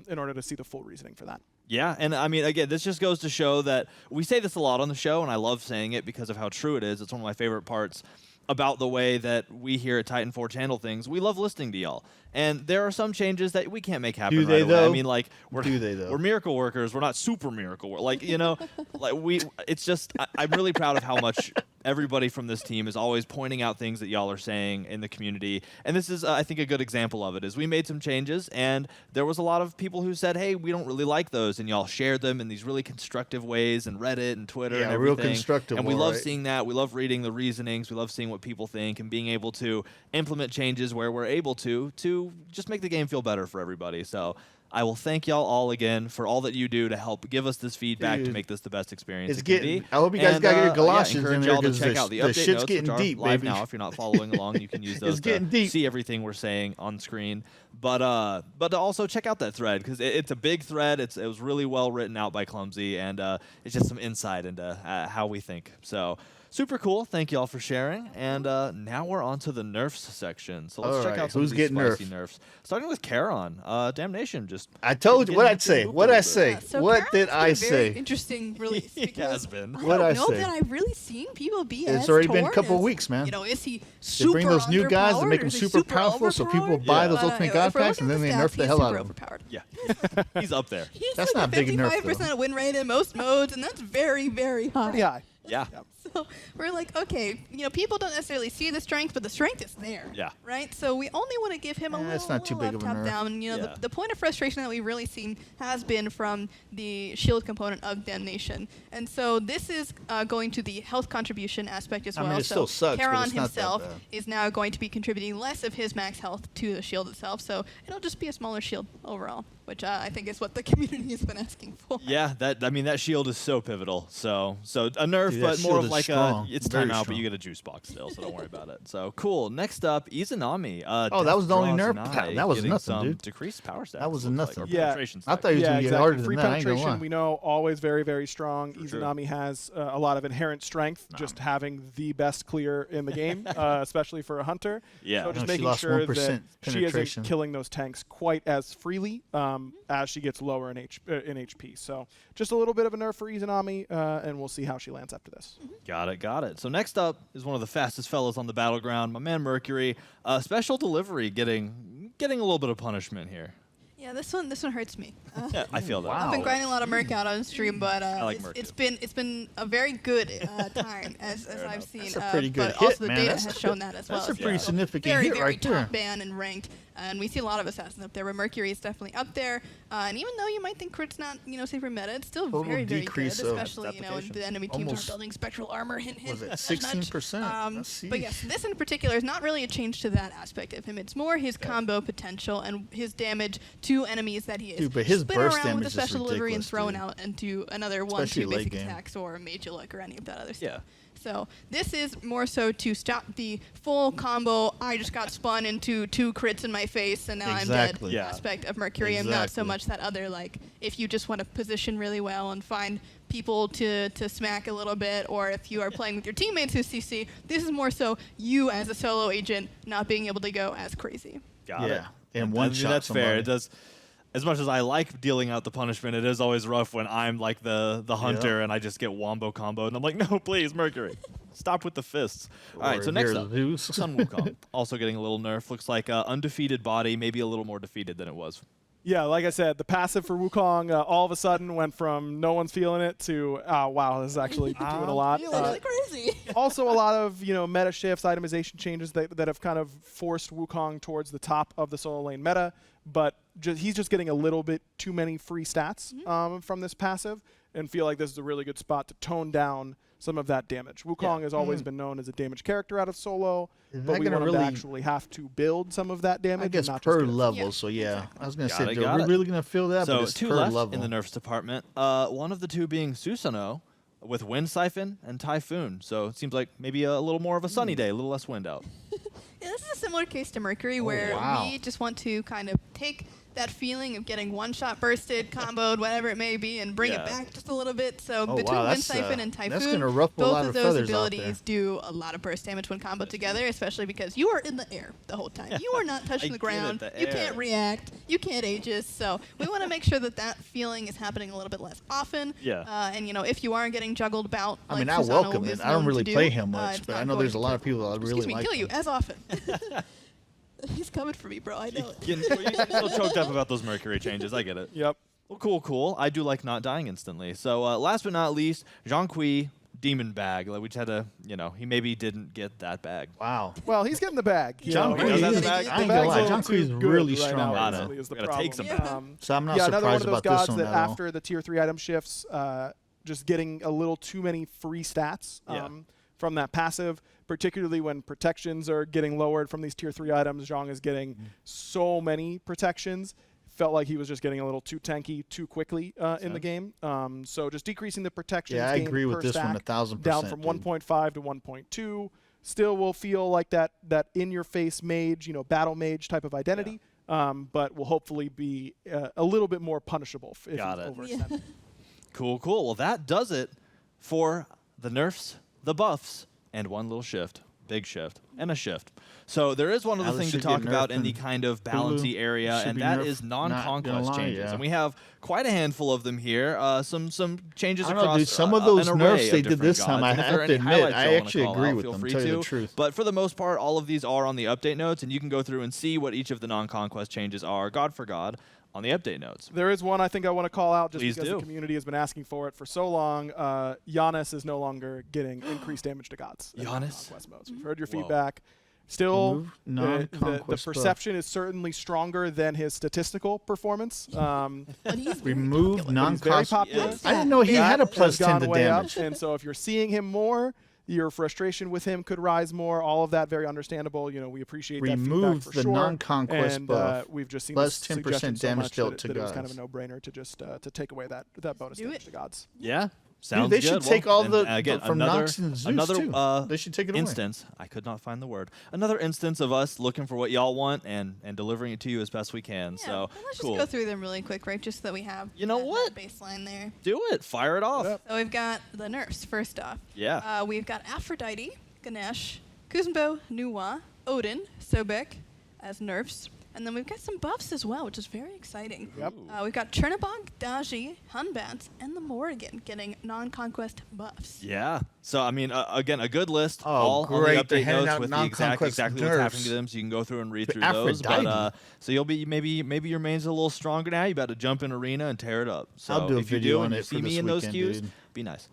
in order to see the full reasoning for that. Yeah, and I mean, again, this just goes to show that we say this a lot on the show, and I love saying it because of how true it is. It's one of my favorite parts about the way that we here at Titan Forge handle things. We love listening to y'all. And there are some changes that we can't make happen Do they, right away. I though? mean, like, Do they, though? we're miracle workers. We're not super miracle workers. Like, you know, like it's just, I'm really proud of how much everybody from this team is always pointing out things that y'all are saying in the community. And this is, I think, a good example of it, is we made some changes, and there was a lot of people who said, hey, we don't really like those, and y'all shared them in these really constructive ways, and Reddit and Twitter and everything. Real constructive. And we love right? seeing that. We love reading the reasonings. We love seeing what people think and being able to implement changes where we're able to just make the game feel better for everybody. So I will thank y'all all again for all that you do to help give us this feedback to Dude, make this the best experience it's it can getting. be. I hope you guys And, got your yeah, galoshes in encourage there y'all to because check out the the update shit's notes, getting which are deep, live baby. now. If you're not following along, you can use those getting to deep. see everything we're saying on screen. But to also check out that thread, because it's a big thread. It was really well written out by Clumsy, and it's just some insight into how we think. So super cool. Thank you all for sharing. And now we're on to the nerfs section. So let's check Alright, out some who's of these getting spicy nerfs. Starting with Charon. Damnation. Just I told you what I'd say. What I say. So What did Karen's I been a very say? interesting release. It because has been. I What'd don't I know say? that I've really seen people be It's as already been a torn couple as, weeks, man. You know, is he They super bring those new guys to underpowered, make or them is he super powerful, so people overpowered? buy Yeah. those But, ultimate if god we're packs, and looking then at they the nerf stats, the he's hell out super of them. overpowered. Yeah. He's up there. He's That's like not a big enough, 55% win rate in most modes, and that's very, very high. Pretty high. Yeah. So we're like, okay, you know, people don't necessarily see the strength, but the strength is there. Yeah. Right? So we only want to give him a little, That's not too little big up, of a top nerf. down. You know, Yeah. the point of frustration that we've really seen has been from the shield component of Damnation. And so this is going to the health contribution aspect as I well. mean, it so still sucks, but Charon it's not that himself bad. is now going to be contributing less of his max health to the shield itself. So it'll just be a smaller shield overall, which I think is what the community has been asking for. Yeah, that shield is so pivotal. So a nerf, Dude, that but more shield of is like strong. it's Very timeout, but strong. you get a juice box still, so don't worry about it. So cool. Next up, Izanami. Oh, that was the only nerf? Death That was getting nothing, some dude. Decreased power stats. That was looks nothing. Like, or Yeah. penetration I thought he was Yeah, going to get exactly. harder than Free that. I ain't gonna penetration, lie. we know, always very, very strong. True. Izanami has a lot of inherent strength, just having the best clear in the game, especially for a hunter. Yeah. So just No, she making lost sure 1% that she penetration. isn't killing those tanks quite as freely as she gets lower in HP. So just a little bit of a nerf for Izanami, and we'll see how she lands after this. Got it. So next up is one of the fastest fellas on the battleground, my man Mercury. Special delivery getting a little bit of punishment here. Yeah, this one hurts me. Yeah, I feel that. Wow. I've been grinding a lot of Merc out on stream, but like it's, Merc it's too. been it's been a very good time as I've enough. seen. That's a pretty good but hit, also the man. data That's has a- shown that as well. that's a It's pretty also significant very, hit very right there. top ban and ranked, and we see a lot of assassins up there. But Mercury is definitely up there, and even though you might think crit's not super meta, it's still Total very, very good. decrease of Especially when applications. the enemy teams Almost- are building spectral armor. Hint, hint. Was it nudge, nudge. 16%? Let's see. But yes, this in particular is not really a change to that aspect of him. It's more his combo potential and his damage to enemies that he is Dude, but his spinning burst around damage with is the special delivery and ridiculous, throwing dude. out into another Especially 1-2 late basic game. attacks or Mage Look or any of that other Yeah. stuff. So this is more so to stop the full combo, I just got spun into 2 crits in my face and now Exactly. I'm dead Yeah. aspect of Mercury, and not so Exactly. much that other, like, if you just want to position really well and find people to smack a little bit, or if you are playing with your teammates who CC, this is more so you as a solo agent not being able to go as crazy. Got it. Yeah, and I one mean, shot that's fair. somebody. It does. As much as I like dealing out the punishment, it is always rough when I'm like the hunter and I just get wombo combo, and I'm like, no, please, Mercury, stop with the fists. All right, so next here, up, Zeus. Sun Wukong, also getting a little nerf. Looks like undefeated body, maybe a little more defeated than it was. Yeah, like I said, the passive for Wukong all of a sudden went from no one's feeling it to, wow, this is actually doing a lot. Really crazy. Also, a lot of meta shifts, itemization changes that have kind of forced Wukong towards the top of the solo lane meta, but he's just getting a little bit too many free stats from this passive, and feel like this is a really good spot to tone down some of that damage. Wukong has always been known as a damage character out of solo, Is but that we gonna want him to really- actually have to build some of that damage. I guess and not per just get it. level, Yeah, so yeah. I was going to Got say, it, dude, got we're it. really going to feel that, So but it's 2 per left level. in the nerfs department. One of the 2 being Susanoo with Wind Siphon and Typhoon. So it seems like maybe a little more of a sunny day, a little less wind out. Yeah, this is a similar case to Mercury, where wow. we just want to kind of take that feeling of getting one-shot bursted, comboed, whatever it may be, and bring it back just a little bit. So between Wind Siphon and Typhoon, both of those abilities do a lot of burst damage when comboed together, especially because you are in the air the whole time. You are not touching the ground. You can't react. You can't Aegis. So we want to make sure that that feeling is happening a little bit less often. Yeah. And, you know, if you are getting juggled about, I like mean, I Susano welcome is it. I don't known really to do, play him much, it's but not I know there's a going lot of people that really excuse me, like kill you him. as often. He's coming for me, bro. I know. You're still choked up about those Mercury changes. I get it. Yep. Well, cool. I do like not dying instantly. So last but not least, Jean-Qui Demon Bag. Like, we just had to, you know, he maybe didn't get that bag. Wow. Well, he's getting the bag. John He does have the bag? I ain't gonna lie. John is really strong right right now. now. Is the Gotta problem. take some back. So I'm not Yeah, another one surprised of those about this gods one that at all. after the tier 3 item shifts, just getting a little too many free stats from that passive, particularly when protections are getting lowered from these tier 3 items. Zhang is getting so many protections. Felt like he was just getting a little too tanky too quickly in the game. So just decreasing the protections. Yeah, I gained agree with per this one stack 1000%. down from 1.5 to 1.2. Still will feel like that in-your-face mage, you know, battle mage type of identity, but will hopefully be a little bit more punishable if Got you it. overextend it. Cool. Well, that does it for the nerfs, the buffs, and one little shift. Big shift. And a shift. So there is one other Alice thing to should get talk about nerfed in the and kind of balancy area, should and be that nerfed, is not gonna non-conquest lie, changes. yeah. And we have quite a handful of them here. Some changes I don't know, across dude, some of those an array nerfs they of did different this time, gods. I And if have there are to any admit, highlights I y'all wanna actually call agree out, with feel them, free tell you to. the truth. But for the most part, all of these are on the update notes, and you can go through and see what each of the non-conquest changes are, god for god, on the update notes. There is one I think I want to call out just Please because do. the community has been asking for it for so long. Giannis is no longer getting increased damage to gods. in Giannis? non-conquest modes. We've heard your Whoa. feedback. Still, Remove the non-conquest buff. perception is certainly stronger than his statistical performance. But he's very Remove popular. But he's very non-cost. popular. Yes. I didn't know he had a That plus has 10 gone to way up, damage. and so if you're seeing him more, your frustration with him could rise more. All of that very understandable. You know, we appreciate that feedback Remove for the sure. non-conquest and buff. we've just seen Plus this 10% suggestion so damage much dealt that, to that it was kind of a gods. no-brainer to just to take away that bonus Do damage it. to gods. Yeah. Dude, Sounds they good. should take all and the again, from another, Nox and Zeus another too. They should take it away. instance. I could not find the word. Another instance of us looking for what y'all want and delivering it to you as best we can. Yeah, So and let's cool. just go through them really quick, right? Just so that we have You know that what? baseline there. Do it. Fire it off. Yep. So we've got the nerfs first off. Yeah. We've got Aphrodite, Ganesh, Kuzenbo, Nuwa, Odin, Sobek as nerfs. And then we've got some buffs as well, which is very exciting. Yep. We've got Chernabog, Daji, Hunbat, and the Morrigan getting non-conquest buffs. Yeah. So I mean, again, a good list. Oh, all great. on the They're update handing notes out with the non-conquest exactly what's happening nerfs. to them, so you can go through and read To through those. But Aphrodite. so you'll be maybe your main's a little stronger now. You about to jump in arena and tear it up. So I'll do a if you video do on and it you for see me this in those weekend, queues, dude. be nice.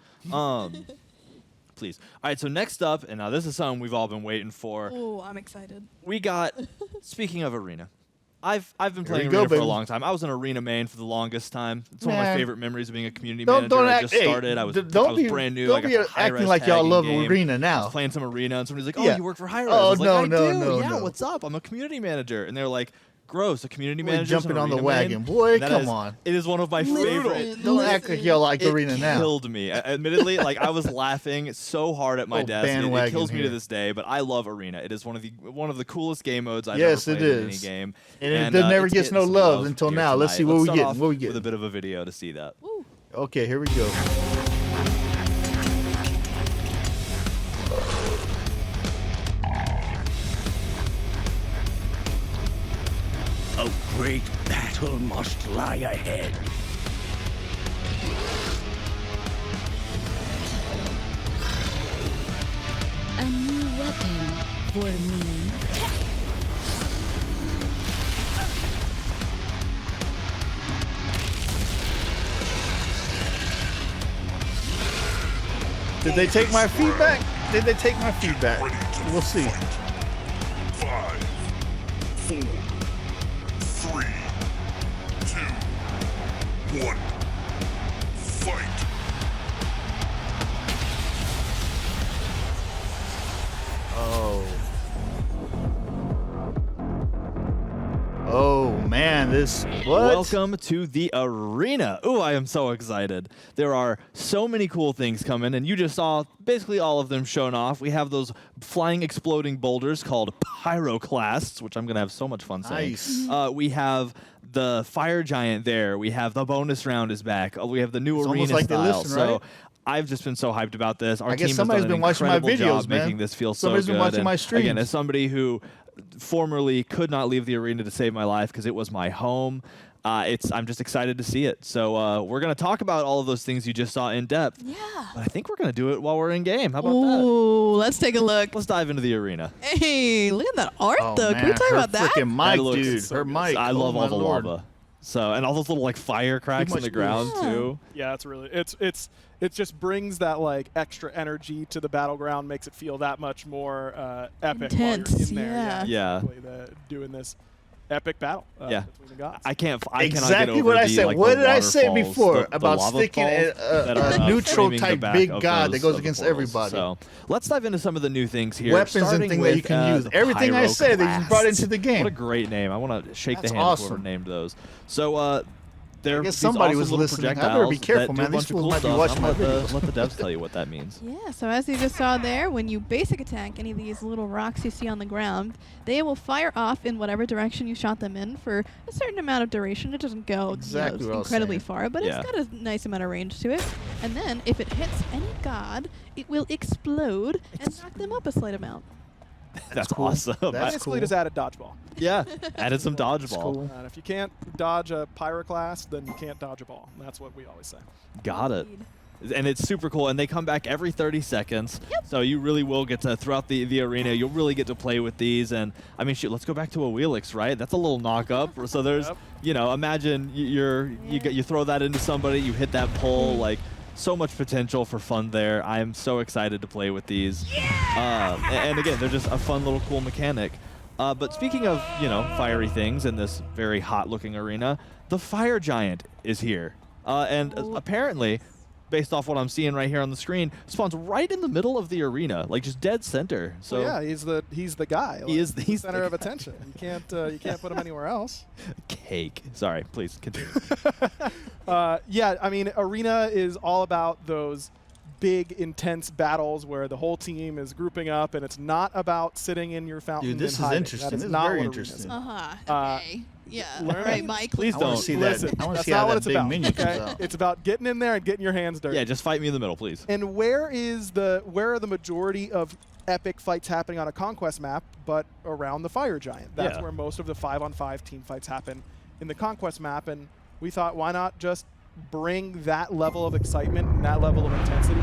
Please. All right. So next up, and now this is something we've all been waiting for. Oh, I'm excited. We got. Speaking of arena, I've been Here playing we go, arena for a baby. long time. I was an arena main for the longest time. It's one of my Man. favorite memories of being a community Don't manager. I act. just Hey, started. I was brand new. Don't I got be the high-res acting like y'all tagging love game. arena I now. was playing some arena, and somebody's like, "Oh, Yeah. you work for High-Res?" Oh, I was like, no, I no, do. no, Yeah, no. what's up? I'm a community manager, and they're like, "Gross, a community We're manager." jumping on the wagon. Boy, come on. It is one of my favorite. Don't act like y'all like It arena now. killed me. Admittedly, like I was laughing so hard at my Oh, desk. It bandwagon kills me to here. this day, but I love arena. It is one of the coolest game modes I've Yes, ever it played in any is. game. And it never it's gets getting no some love until here now. Let's tonight. see what we start getting, off what we with getting. a bit of a video to see that. Woo. Okay, here we go. A great battle must lie ahead. A new weapon for me. Did they take my feedback? Did they take my feedback? We'll see. 5, 4, 3, 2, 1. Fight. Oh. Oh man. man, this what? Welcome to the arena. Ooh, I am so excited. There are so many cool things coming, and you just saw basically all of them shown off. We have those flying exploding boulders called pyroclasts, which I'm going to have so much fun saying. Nice. We have the fire giant there. We have the bonus round is back. We have the new It's arena almost like they style. listen, So right? I've just been so hyped about this. Our I guess team somebody's has done been an watching my incredible videos, job man. making this feel Somebody's so been good. watching And my streams. Again, as somebody who formerly could not leave the arena to save my life because it was my home, I'm just excited to see it. So we're going to talk about all of those things you just saw in depth. Yeah. But I think we're going to do it while we're in game. How about that? Ooh, let's take a look. Let's dive into the arena. Hey, look at that art, Oh, though. Can we man, talk her about that? freaking mic, That looks dude. so Her good. mic. I Oh, love my all the Lord. lava. So, and all those little like fire cracks in much the boost. ground Yeah. too. Yeah, it's really it just brings that like extra energy to the battleground, makes it feel that much more epic Intense, while you're in there. yeah. Exactly, doing this epic battle Yeah. between the gods. I cannot get Exactly over what I the, said. like, What the did I say waterfalls, before the about lava sticking falls that are, a neutral framing the type back big of god those- that goes of the against portals. everybody? So let's dive into some of the new things here. Weapons and starting things that you with, can use. the Everything I said that you brought into the pyroclasts. game. What a great name! I want to shake That's the hand of awesome. whoever named those. So there. I guess somebody was listening. I better be careful, man. These fools might be watching my videos. Let the devs tell you what that means. Yeah, so as you just saw there, when you basic attack any of these little rocks you see on the ground, they will fire off in whatever direction you shot them in for a certain amount of duration. It doesn't go Exactly what I was incredibly saying. far, but Yeah. it's got a nice amount of range to it. And then if it hits any god, it will explode and knock them up a slight amount. That's cool. awesome. That's Basically, cool. just added dodgeball. Yeah, added some dodgeball. cool. And if you can't dodge a pyroclast, then you can't dodge a ball. That's what we always say. Got it. And it's super cool, and they come back every 30 seconds. Yep. So you really will get to, throughout the arena, you'll really get to play with these. And I mean, shoot, let's go back to a Wheelix, right? That's a little knock up. So there's, Yep. you know, imagine you throw that into somebody, you hit that pole, like so much potential for fun there. I am so excited to play with these. And again, they're just a fun little cool mechanic. But speaking of, you know, fiery things in this very hot looking arena, the fire giant is here. And apparently, based off what I'm seeing right here on the screen, spawns right in the middle of the arena, like just dead center. So yeah, he's the guy. He is- the he's the center of guy. attention. You can't put him anywhere else. cake. Sorry, please continue. Yeah, I mean, arena is all about those big, intense battles where the whole team is grouping up, and it's not about sitting in your fountain. Dude, this and is hiding. interesting. That is this is not very what arena is. interesting. Uh-huh. Okay. Yeah. learn All right, it. Mike. Please I want don't. to see Listen, that. I want to that's see not how what that it's big about. minion Okay? comes out. It's about getting in there and getting your hands dirty. Yeah, just fight me in the middle, please. And where are the majority of epic fights happening on a conquest map, but around the fire giant? That's Yeah. where most of the 5-on-5 team fights happen in the conquest map. And we thought, why not just bring that level of excitement and that level of intensity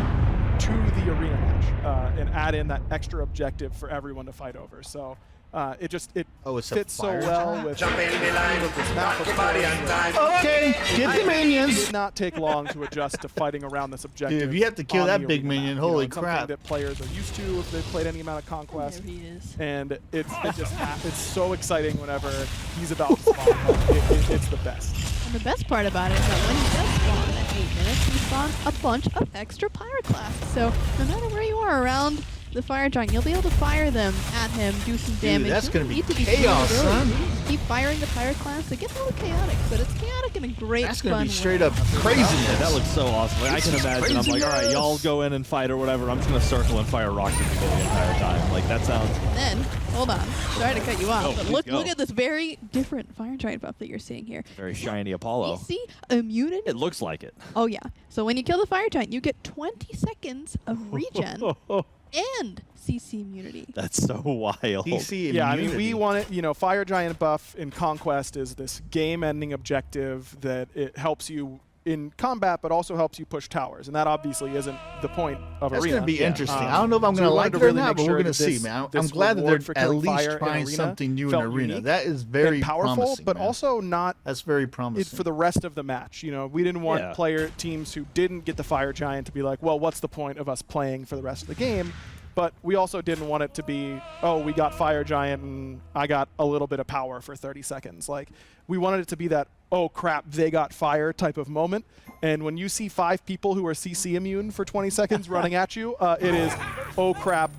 to the arena match and add in that extra objective for everyone to fight over. So it Oh, it's a fits so fire well giant? with Jump in the line, of this map. rock your body on time. Okay, get the It minions. did not take long to adjust to fighting around this objective. Dude, if you have to kill on that the big arena minion, map. You know, holy it's something crap. that players are used to if they've played any amount of conquest. There he is. And it's so exciting whenever he's about to spawn. It's the best. And the best part about it is that when he does spawn at 8 minutes, he spawns a bunch of extra pyroclasts. So no matter where you are around the fire giant, you'll be able to fire them at him, do some damage. that's You gonna don't be need to be chaos, doing it early. son. You just keep firing the pyroclasts. It gets a little chaotic, but it's chaotic in a great, That's gonna fun be straight way. up craziness. Yeah, that looks so awesome. Like, I can This is imagine. I'm like, all right, craziness. y'all go in and fight or whatever. I'm just gonna circle and fire rocks at people the entire time. Like that sounds. Then, hold on. Sorry to cut you off, No, but please look go. at this very different fire giant buff that you're seeing here. Very shiny Apollo. CC immunity. It looks like it. Oh yeah. So when you kill the fire giant, you get 20 seconds of regen and CC immunity. That's so wild. DC Yeah, I mean, immunity. we want it. You know, Fire Giant buff in Conquest is this game-ending objective that it helps you in combat, but also helps you push towers, and that obviously isn't the point of That's arena. going to be Yeah. interesting. I don't know if I'm So going to we like wanted it to or really not, make but we're sure going to that see, this- man. I'm this glad that reward for they're at killing fire least in trying arena something new in felt arena. unique That is very and powerful, promising, but man. also not That's very it promising. for the rest of the match. You know, we didn't want Yeah. player teams who didn't get the Fire Giant to be like, well, what's the point of us playing for the rest of the game? But we also didn't want it to be, oh, we got Fire Giant and I got a little bit of power for 30 seconds. Like, we wanted it to be that oh crap, they got fire type of moment. And when you see 5 people who are CC immune for 20 seconds running at you, it is, oh crap,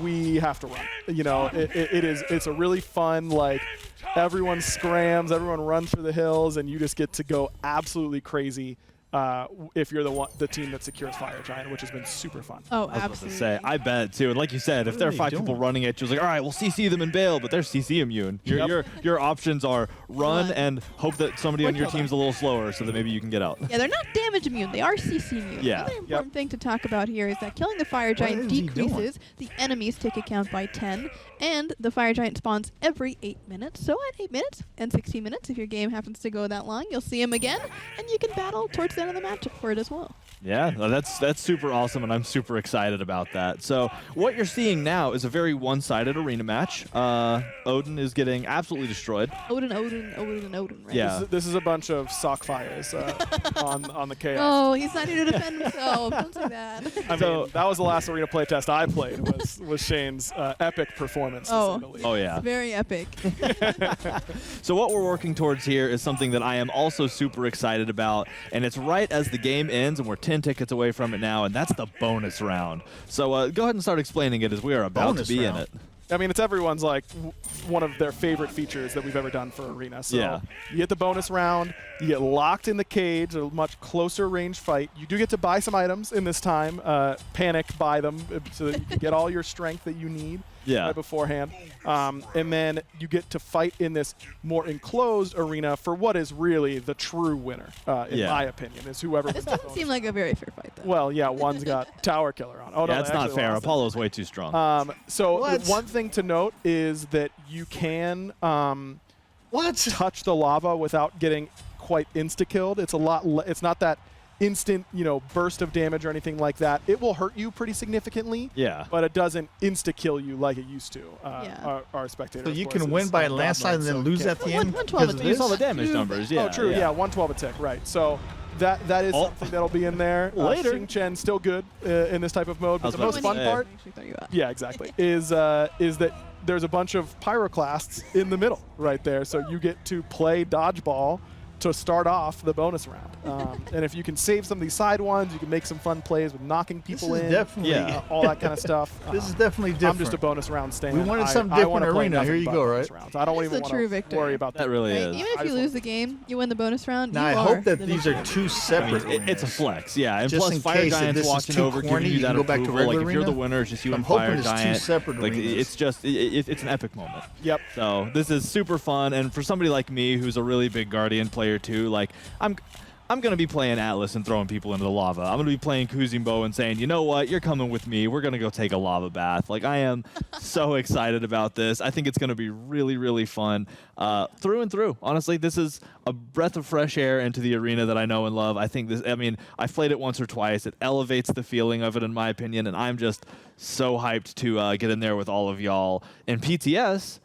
we have to run. You know, it's a really fun, like, everyone scrams, everyone runs for the hills, and you just get to go absolutely crazy if you're the team that secures Fire Giant, which has been super fun. Oh, I was absolutely. about to say, I bet too. And like you said, if there are 5 people running at you, it's like, all right, we'll CC them and bail, but they're CC immune. Your options are run and hope that somebody on your team's a little slower so that maybe you can get out. Yeah, they're not damage immune. They are CC immune. Yeah. Another important thing to talk about here is that killing the Fire Giant is he doing? decreases the enemy's tick count by 10, and the Fire Giant spawns every 8 minutes. So at 8 minutes and 16 minutes, if your game happens to go that long, you'll see him again, and you can battle towards the end of the match for it as well. Yeah, that's super awesome, and I'm super excited about that. So what you're seeing now is a very one-sided arena match. Odin is getting absolutely destroyed. Odin, right? Yeah. This is a bunch of sock fires on the chaos. Oh, he's not here to defend himself. Don't say that. I mean, that was the last arena playtest I played was Shane's epic performance. To say the least. Oh yeah. Very epic. So what we're working towards here is something that I am also super excited about, and it's right as the game ends, and we're 10 tickets away from it now, and that's the bonus round. So go ahead and start explaining it as we are about Bonus to be round. in it. I mean, it's everyone's like one of their favorite features that we've ever done for Arena. So Yeah. you get the bonus round, you get locked in the cage, a much closer range fight. You do get to buy some items in this time. Panic buy them so that you can get all your strength that you need right beforehand. And then you get to fight in this more enclosed arena for what is really the true winner, in my opinion, is whoever This wins the doesn't bonus seem like a very fair fight, though. Well, yeah, one's got Tower Killer on. Oh, no, That's they not actually fair. lost it. Apollo's way too strong. So What? one thing to note is that you can What? touch the lava without getting quite insta-killed. It's a lot. It's not that instant, burst of damage or anything like that. It will hurt you pretty significantly. Yeah. But it doesn't insta-kill you like it used to. Yeah. Our spectator. So of you course, can win is, by a God landslide and mode, then so lose can't at the play. end? 112 because of at You saw the this? damage numbers. Yeah. Oh, true. Yeah, 112 a tick. Right. So that is something that'll be in there. Later. Xing Chen still good in this type of mode. I But was the about most to fun say. part. Actually thought you were. Yeah, exactly. is that there's a bunch of pyroclasts in the middle right there, so you get to play dodgeball to start off the bonus round. And if you can save some of these side ones, you can make some fun plays with knocking This people is in, definitely all that kind of stuff. this is definitely different. I'm just a bonus round stand. We wanted I- something I wanna different play arena. Here nothing you but go, bonus right? rounds. I don't That's even the want true to victory. worry about That really Right? is. Even I if you just lose want- the game, you win the bonus round. Now, you I are hope that the these are victor. two separate It's a arenas. flex, yeah. And Just plus, in Fire case if Giant's this is watching too over, corny, giving you you can that go back to approval. Like, regular if you're the arena. winner, it's just you I'm and Fire hoping it's two Giant. separate Like, arenas. it's just, it's an epic moment. Yep. So this is super fun, and for somebody like me who's a really big Guardian player too, like I'm gonna be playing Atlas and throwing people into the lava. I'm gonna be playing Kuzimbo and saying, you know what, you're coming with me. We're gonna go take a lava bath. Like, I am so excited about this. I think it's gonna be really, really fun through and through. Honestly, this is a breath of fresh air into the arena that I know and love. I think this. I mean, I've played it once or twice. It elevates the feeling of it, in my opinion, and I'm just so hyped to get in there with all of y'all in PTS.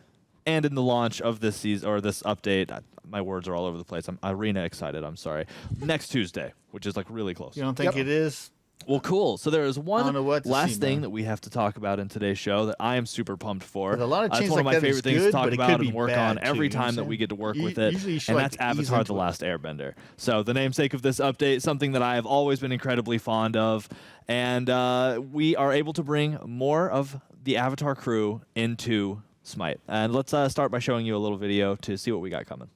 And in the launch of this season or this update, my words are all over the place. I'm arena excited. I'm sorry. Next Tuesday, which is like really close. You don't think Yep. it is? Well, cool. So there is I don't one know what to last see, thing man. that we have to talk about in today's show that I am super pumped for. But a lot of It's chains one of like my that is favorite things good, to talk but it about could and be work bad on too, every you know what time I'm that we saying? get to work with Usually it, you should, and like, that's ease Avatar: into The it. Last Airbender. So the namesake of this update, something that I have always been incredibly fond of, and we are able to bring more of the Avatar crew into Smite. And let's start by showing you a little video to see what we got coming.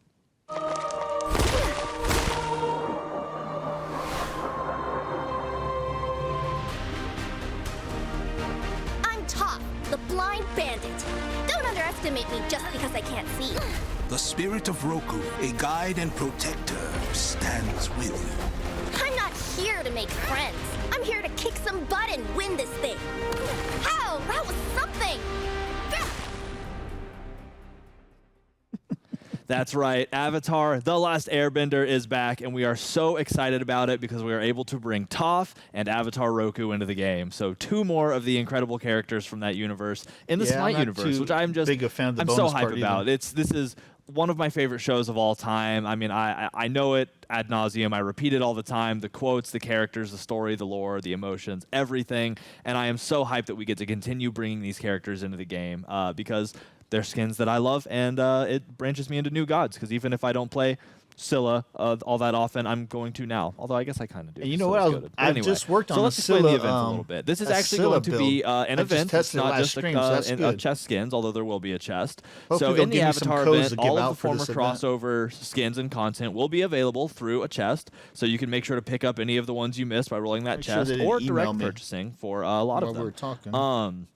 I'm Top, the blind bandit. Don't underestimate me just because I can't see. The spirit of Roku, a guide and protector, stands with you. I'm not here to make friends. I'm here to kick some butt and win this thing. How? That was something. That's right. Avatar: The Last Airbender is back, and we are so excited about it because we are able to bring Toph and Avatar Roku into the game. So 2 more of the incredible characters from that universe in the Yeah, I'm Smite not universe, too which I'm just big a fan of the I'm so bonus hyped part either. about. This is one of my favorite shows of all time. I mean, I know it ad nauseum. I repeat it all the time. The quotes, the characters, the story, the lore, the emotions, everything. And I am so hyped that we get to continue bringing these characters into the game because they're skins that I love, and it branches me into new gods. Because even if I don't play Scylla all that often. I'm going to now, although I guess I kind of do. And you know what? I've just worked on so a let's explain Scylla, the event a little bit. This is a actually Scylla going to be build. an I just event. It's tested it not last just stream, so that's good. chest skins, although there will be a chest. Hopefully So they'll in the give me some Avatar codes event, to give all of out the for former this event. crossover skins and content will be available through a chest. So you can make sure to pick up any of the ones you missed by rolling that Make sure chest they didn't or email direct me purchasing for a lot of while them. we're talking.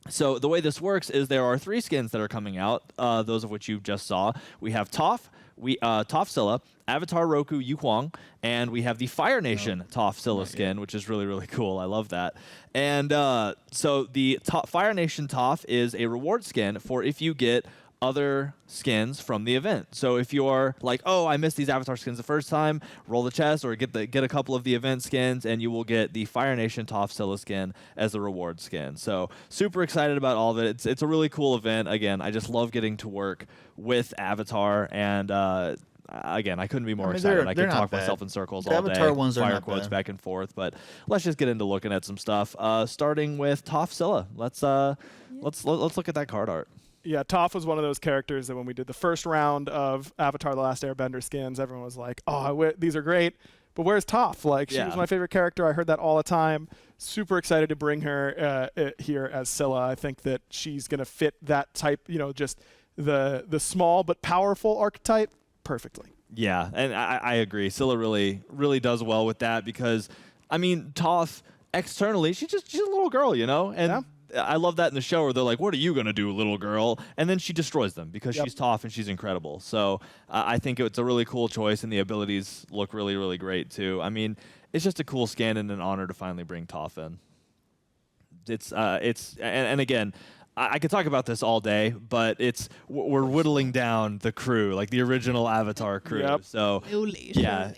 So the way this works is there are 3 skins that are coming out, those of which you just saw. We have Toph, Toph Scylla, Avatar Roku Yu Huang, and we have the Fire Nation Toph Scylla skin, which is really, really cool. I love that. And so the Fire Nation Toph is a reward skin for if you get other skins from the event. So if you're like, oh, I missed these Avatar skins the first time, roll the chest or get a couple of the event skins, and you will get the Fire Nation Toph Scylla skin as the reward skin. So super excited about all of it. It's a really cool event. Again, I just love getting to work with Avatar, and again, I couldn't be more excited. I they're could not talk bad. myself in circles The all day, Avatar ones are fire not quotes bad. back and forth. But let's just get into looking at some stuff. Starting with Toph Scylla. Let's look at that card art. Yeah, Toph was one of those characters that when we did the first round of Avatar: The Last Airbender skins, everyone was like, "Oh, these are great, but where's Toph?" Like, she was my favorite character. I heard that all the time. Super excited to bring her here as Scylla. I think that she's gonna fit that type, just the small but powerful archetype perfectly. Yeah, and I agree. Scylla really does well with that because, I mean, Toph externally, she's a little girl, and. Yeah. I love that in the show where they're like, what are you going to do, little girl? And then she destroys them because she's Toph and she's incredible. So I think it's a really cool choice, and the abilities look really, really great too. I mean, it's just a cool skin and an honor to finally bring Toph in. And again, I could talk about this all day, but we're whittling down the crew, like the original Avatar crew. Yep. So Slowly.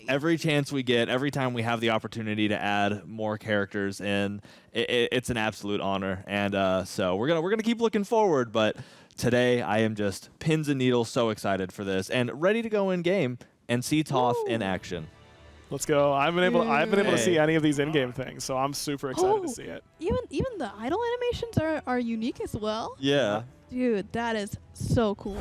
every chance we get, every time we have the opportunity to add more characters in, it's an absolute honor. And so we're gonna keep looking forward. But today I am just pins and needles, so excited for this and ready to go in game and see Toph in action. Let's go. I haven't been able to see Hey. any of these in-game things, so I'm super excited to see it. Even the idle animations are unique as well. Yeah, Dude, that is so cool.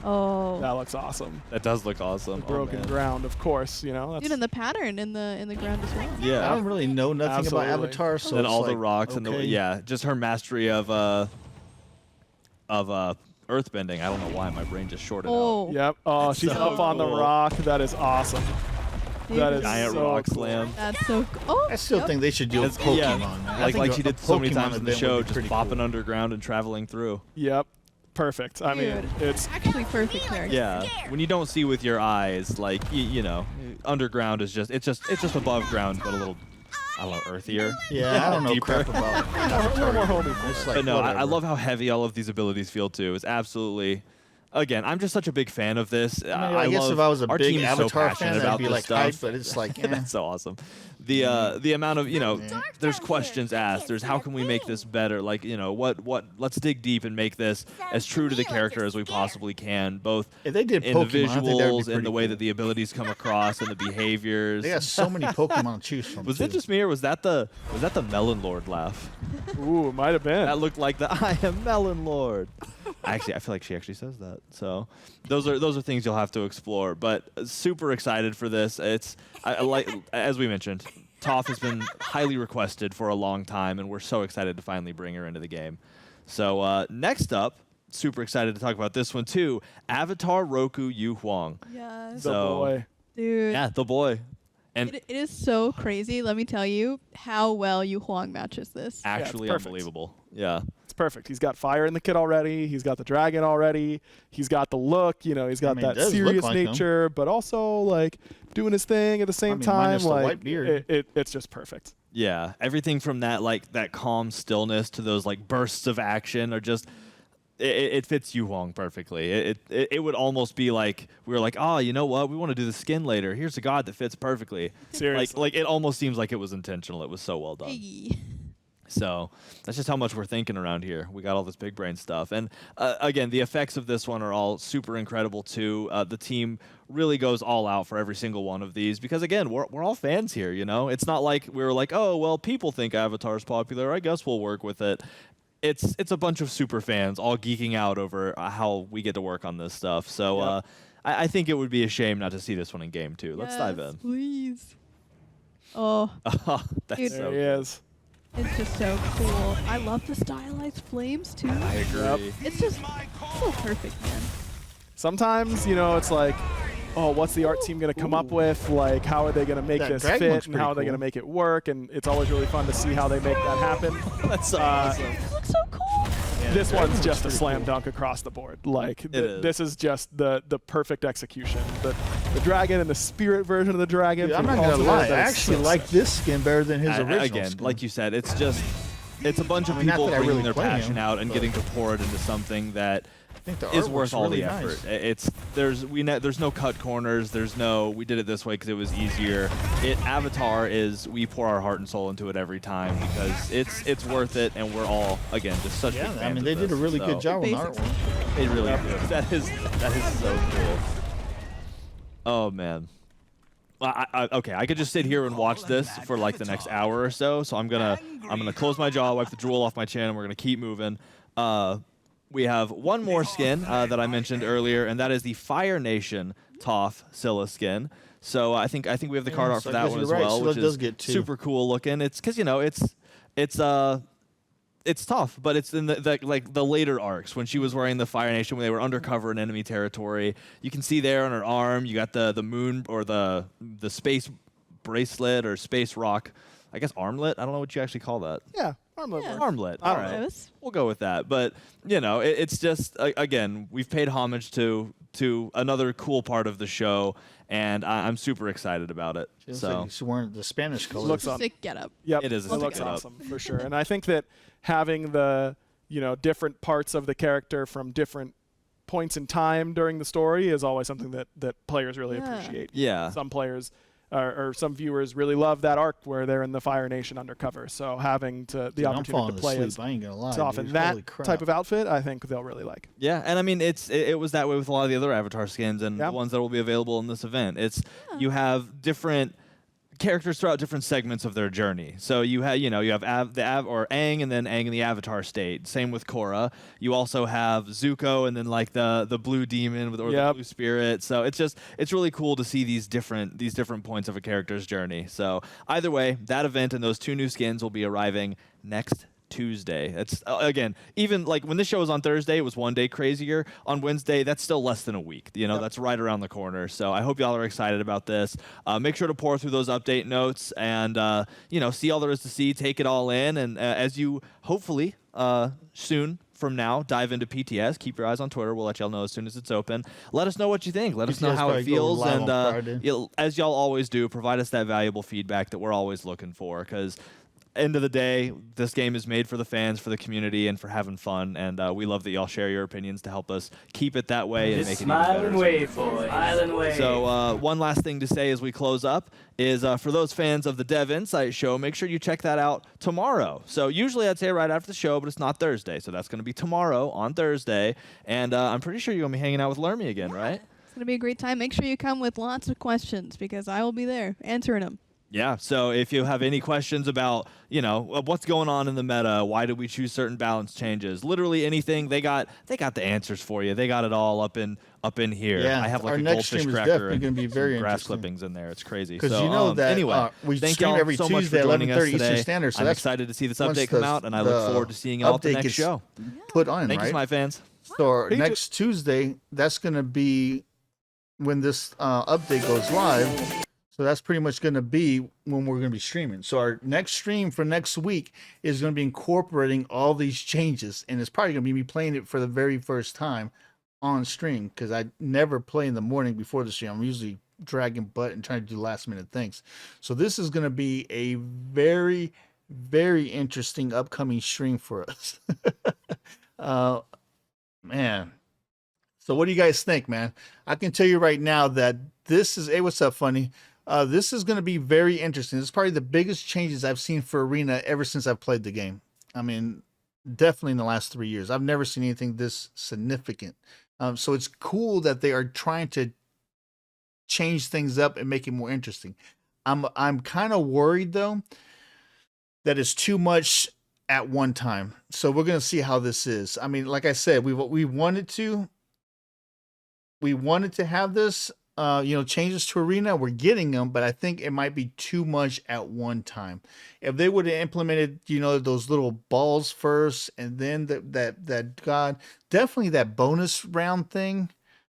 Oh. That looks awesome. that does look awesome. Broken ground, of course. That's Dude, and the pattern in the ground as well. Yeah. I don't really know nothing Absolutely. about Avatar, so And it's all the like, rocks and okay. just her mastery of earthbending. I don't know why my brain just shorted out. Oh. Yep. Oh, she's so up on the cool. rock. That is awesome. Dude, That is Giant so rock cool. slam. That's so cool. Oh, I still think they should do a That's- Pokemon. yeah, Man. I think like a- she a did so many Pokemon times in the event would show, be just pretty bopping cool. underground and traveling through. Yep. Perfect. I mean, Dude. it's actually perfect character. Yeah, when you don't see with your eyes, like underground is just it's just above ground, but a little, I don't know, earthier. Yeah, I don't know Deeper. crap about a little more homey. It's like, But no, I whatever. love how heavy all of these abilities feel too. It's absolutely. Again, I'm just such a big fan of this. I guess love, if I was a our big team is so Avatar passionate fan, about I'd be this like stuff. hyped, but it's like, That's so awesome. The amount of there's questions asked. There's how can we make this better? Like what let's dig deep and make this as true to the character as we possibly can, both If they did in the Pokemon, I think that would be visuals and pretty the way cool. that the abilities come across and the behaviors. They got so many Pokemon to choose from. Was too. it just me or was that the Melon Lord laugh? Ooh, it might have been. That looked like the I am Melon Lord. Actually, I feel like she actually says that. So those are things you'll have to explore. But super excited for this. I like, as we mentioned, Toph has been highly requested for a long time, and we're so excited to finally bring her into the game. So next up, super excited to talk about this one too. Avatar Roku Yu Huang. Yes. the So- boy. Dude. Yeah, the boy. And It is so crazy, let me tell you, how well Yu Huang matches this. actually perfect. unbelievable. Yeah. It's perfect. He's got fire in the kit already. He's got the dragon already. He's got the look. He's got mean, it that does look serious like him. nature, but also like doing his thing at the same time. minus the Like white beard. it's just perfect. Yeah, everything from that calm stillness to those like bursts of action are just it fits Yu Huang perfectly. It would almost be like we were like, oh, you know what? We want to do the skin later. Here's a god that fits perfectly. Seriously. Like it almost seems like it was intentional. It was so well done. Hey. So that's just how much we're thinking around here. We got all this big brain stuff. And again, the effects of this one are all super incredible too. The team really goes all out for every single one of these because, again, we're all fans here, It's not like we were like, oh, well, people think Avatar's popular. I guess we'll work with it. It's a bunch of super fans all geeking out over how we get to work on this stuff. So I think it would be a shame not to see this one in game 2. Let's dive Yes, in. please. Oh, That's Dude. so There he cool. is. it's just so cool. I love the stylized flames too. I agree. It's just so perfect, man. Sometimes, you know, it's like, oh, what's the art team going to come up with? Like, how are they going to make That this dragon looks fit, and how are they pretty going to cool. make it work? And it's always really fun to see how they make that happen. That's so awesome. It looks so cool. This dragon one's looks just a pretty slam cool. dunk across the board. Like, is. this is just the perfect execution. The dragon and the spirit version of the dragon. Dude, I'm from not gonna Ultimate, lie. I that is actually so like sick. this skin better than his original Again, skin. like you said, it's a bunch of I mean, not people that I bringing really their play passion him, out and but- getting to pour it into something that I think the is artwork's worth all really the nice. effort. There's no cut corners. There's no we did it this way because it was easier. Avatar is we pour our heart and soul into it every time because it's worth it, and we're all again just such big Yeah, fans I mean of they did a this, really so good job on the Basics. artwork. They really do. That is so cool. Oh man. Okay, I could just sit here and watch this for like the next hour or so. So I'm gonna close my jaw, wipe the drool off my chin, and we're gonna keep moving. We have one more skin that I mentioned earlier, and that is the Fire Nation Toph Scylla skin. So I think we have the card art so for I that guess one you're as right. well, Scylla which does is get 2. super cool looking. It's because it's tough, but it's in the later arcs when she was wearing the Fire Nation when they were undercover in enemy territory. You can see there on her arm, you got the moon or the space bracelet or space rock. I guess armlet. I don't know what you actually call that. Yeah, armlet Yeah. work. Armlet. All right. Close. We'll go with that. But, it's just, again, we've paid homage to another cool part of the show, and I'm super excited about it. It's So, like she's wearing the Spanish colors. Looks on. Sick getup. Yep, It is a It looks sick getup. awesome for sure. And I think that having the different parts of the character from different points in time during the story is always something that players really Yeah. appreciate. Yeah. Some players or some viewers really love that arc where they're in the Fire Nation undercover. So having the Dude, I'm opportunity falling to play asleep. as I ain't gonna lie. Toph dude. in that Holy crap. type of outfit, I think they'll really like. yeah, and I mean it was that way with a lot of the other Avatar skins and Yeah. the ones that will be available in this event. You have different characters throughout different segments of their journey. So you have Aang and then Aang in the Avatar state. Same with Korra. You also have Zuko and then like the blue demon or the Yep. blue spirit. So it's really cool to see these different points of a character's journey. So either way, that event and those 2 new skins will be arriving next Tuesday. It's again, even like when this show was on Thursday, it was one day crazier. On Wednesday, that's still less than a week. That's right around the corner. So I hope y'all are excited about this. Make sure to pour through those update notes and see all there is to see, take it all in, and as you hopefully soon from now dive into PTS, keep your eyes on Twitter. We'll let y'all know as soon as it's open. Let us know what you think. Let us know PTS how it probably go feels, live and on Friday. as y'all always do, provide us that valuable feedback that we're always looking for, because end of the day, this game is made for the fans, for the community, and for having fun. And we love that y'all share your opinions to help us keep it that way and make it even better. Wave, boy. Smile and wave. So one last thing to say as we close up is for those fans of the Dev Insight show, make sure you check that out tomorrow. So usually I'd say right after the show, but it's not Thursday. So that's going to be tomorrow on Thursday. And I'm pretty sure you're going to be hanging out with Lermy again, right? It's going to be a great time. Make sure you come with lots of questions because I will be there answering them. Yeah, so if you have any questions about, what's going on in the meta, why did we choose certain balance changes, literally anything, they got the answers for you. They got it all up in here. Yeah, I have like our a next goldfish stream is cracker definitely and gonna be very some grass interesting. clippings in there. It's crazy. Because So, you know that anyway, we thank stream y'all every so much Tuesday, for joining us 11:30 Eastern today. Standard. So I'm that's excited to see this once update come the- out, and I look the forward to seeing y'all at the update next gets show. Put on, Thank right? you, my fans. So Hey, next Tuesday, that's going to be when this update goes live. So that's pretty much going to be when we're going to be streaming. So our next stream for next week is going to be incorporating all these changes, and it's probably going to be me playing it for the very first time on stream because I never play in the morning before the stream. I'm usually dragging butt and trying to do last minute things. So this is going to be a very, very interesting upcoming stream for us. Man. So what do you guys think, man? I can tell you right now that this is, hey, what's up, Funny? This is going to be very interesting. This is probably the biggest changes I've seen for Arena ever since I've played the game. I mean, definitely in the last 3 years. I've never seen anything this significant. So it's cool that they are trying to change things up and make it more interesting. I'm kind of worried though that it's too much at one time. So we're going to see how this is. I mean, like I said, we wanted to we wanted to have this, changes to arena. We're getting them, but I think it might be too much at one time. If they would have implemented, those little balls first, and then definitely that bonus round thing.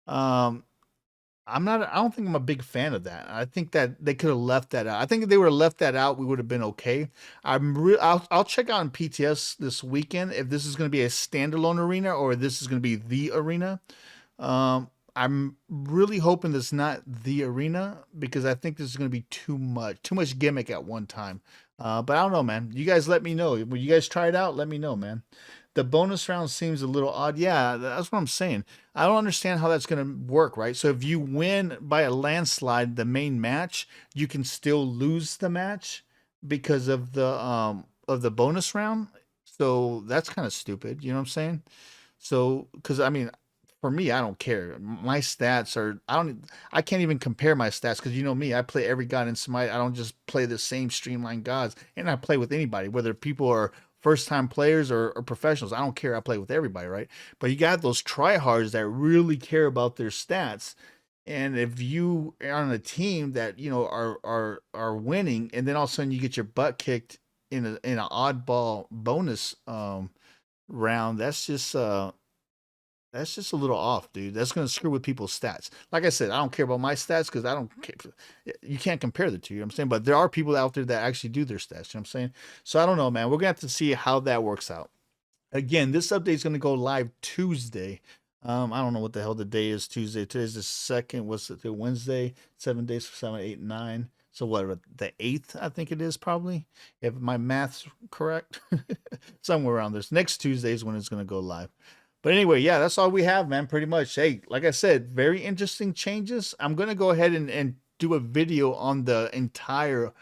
Um, I don't think I'm a big fan of that. I think that they could have left that out. I think if they would have left that out, we would have been okay. I'll check out in PTS this weekend if this is going to be a standalone arena or this is going to be the arena. I'm really hoping this is not the arena because I think this is going to be too much gimmick at one time. But I don't know, man. You guys let me know. When you guys try it out, let me know, man. The bonus round seems a little odd. Yeah, that's what I'm saying. I don't understand how that's going to work, right? So if you win by a landslide the main match, you can still lose the match because of the bonus round. So that's kind of stupid. You know what I'm saying? So, because I mean, for me, I don't care. My stats are I can't even compare my stats because you know me, I play every god in Smite. I don't just play the same streamlined gods, and I play with anybody, whether people are first time players or professionals. I don't care. I play with everybody, right? But you got those tryhards that really care about their stats. And if you are on a team that are winning, and then all of a sudden you get your butt kicked in an oddball bonus round, that's just a little off, dude. That's going to screw with people's stats. Like I said, I don't care about my stats because I don't care. You can't compare the two, you know what I'm saying? But there are people out there that actually do their stats, you know what I'm saying? So I don't know, man. We're going to have to see how that works out. Again, this update is going to go live Tuesday. I don't know what the hell the day is Tuesday. Today's the 2nd. What's it? Wednesday? 7 days for 7, 8, 9. So what, the 8th, I think it is probably, if my math's correct. Somewhere around this. Next Tuesday is when it's going to go live. But anyway, yeah, that's all we have, man, pretty much. Hey, like I said, very interesting changes. I'm going to go ahead and do a video on the entire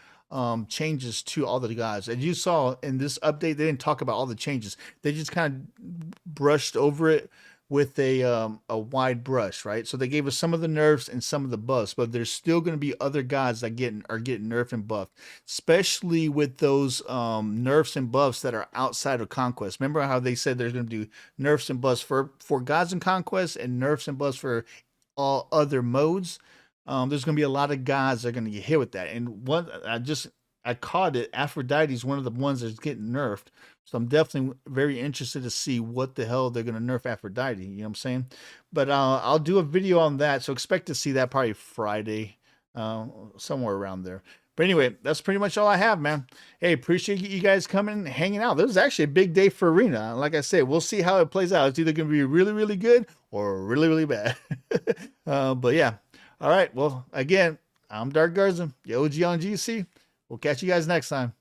changes to all the guys. As you saw in this update, they didn't talk about all the changes. They just kind of brushed over it with a wide brush, right? So they gave us some of the nerfs and some of the buffs, but there's still going to be other guys that are getting nerfed and buffed, especially with those nerfs and buffs that are outside of Conquest. Remember how they said there's going to do nerfs and buffs for gods in Conquest and nerfs and buffs for all other modes? There's going to be a lot of guys that are going to get hit with that. And I caught it. Aphrodite's one of the ones that's getting nerfed. So I'm definitely very interested to see what the hell they're going to nerf Aphrodite. You know what I'm saying? But I'll do a video on that. So expect to see that probably Friday, somewhere around there. But anyway, that's pretty much all I have, man. Hey, appreciate you guys coming and hanging out. This is actually a big day for Arena. Like I said, we'll see how it plays out. It's either going to be really, really good or really, really bad. But yeah. All right. Well, again, I'm Dark Garza, the OG on GC. We'll catch you guys next time.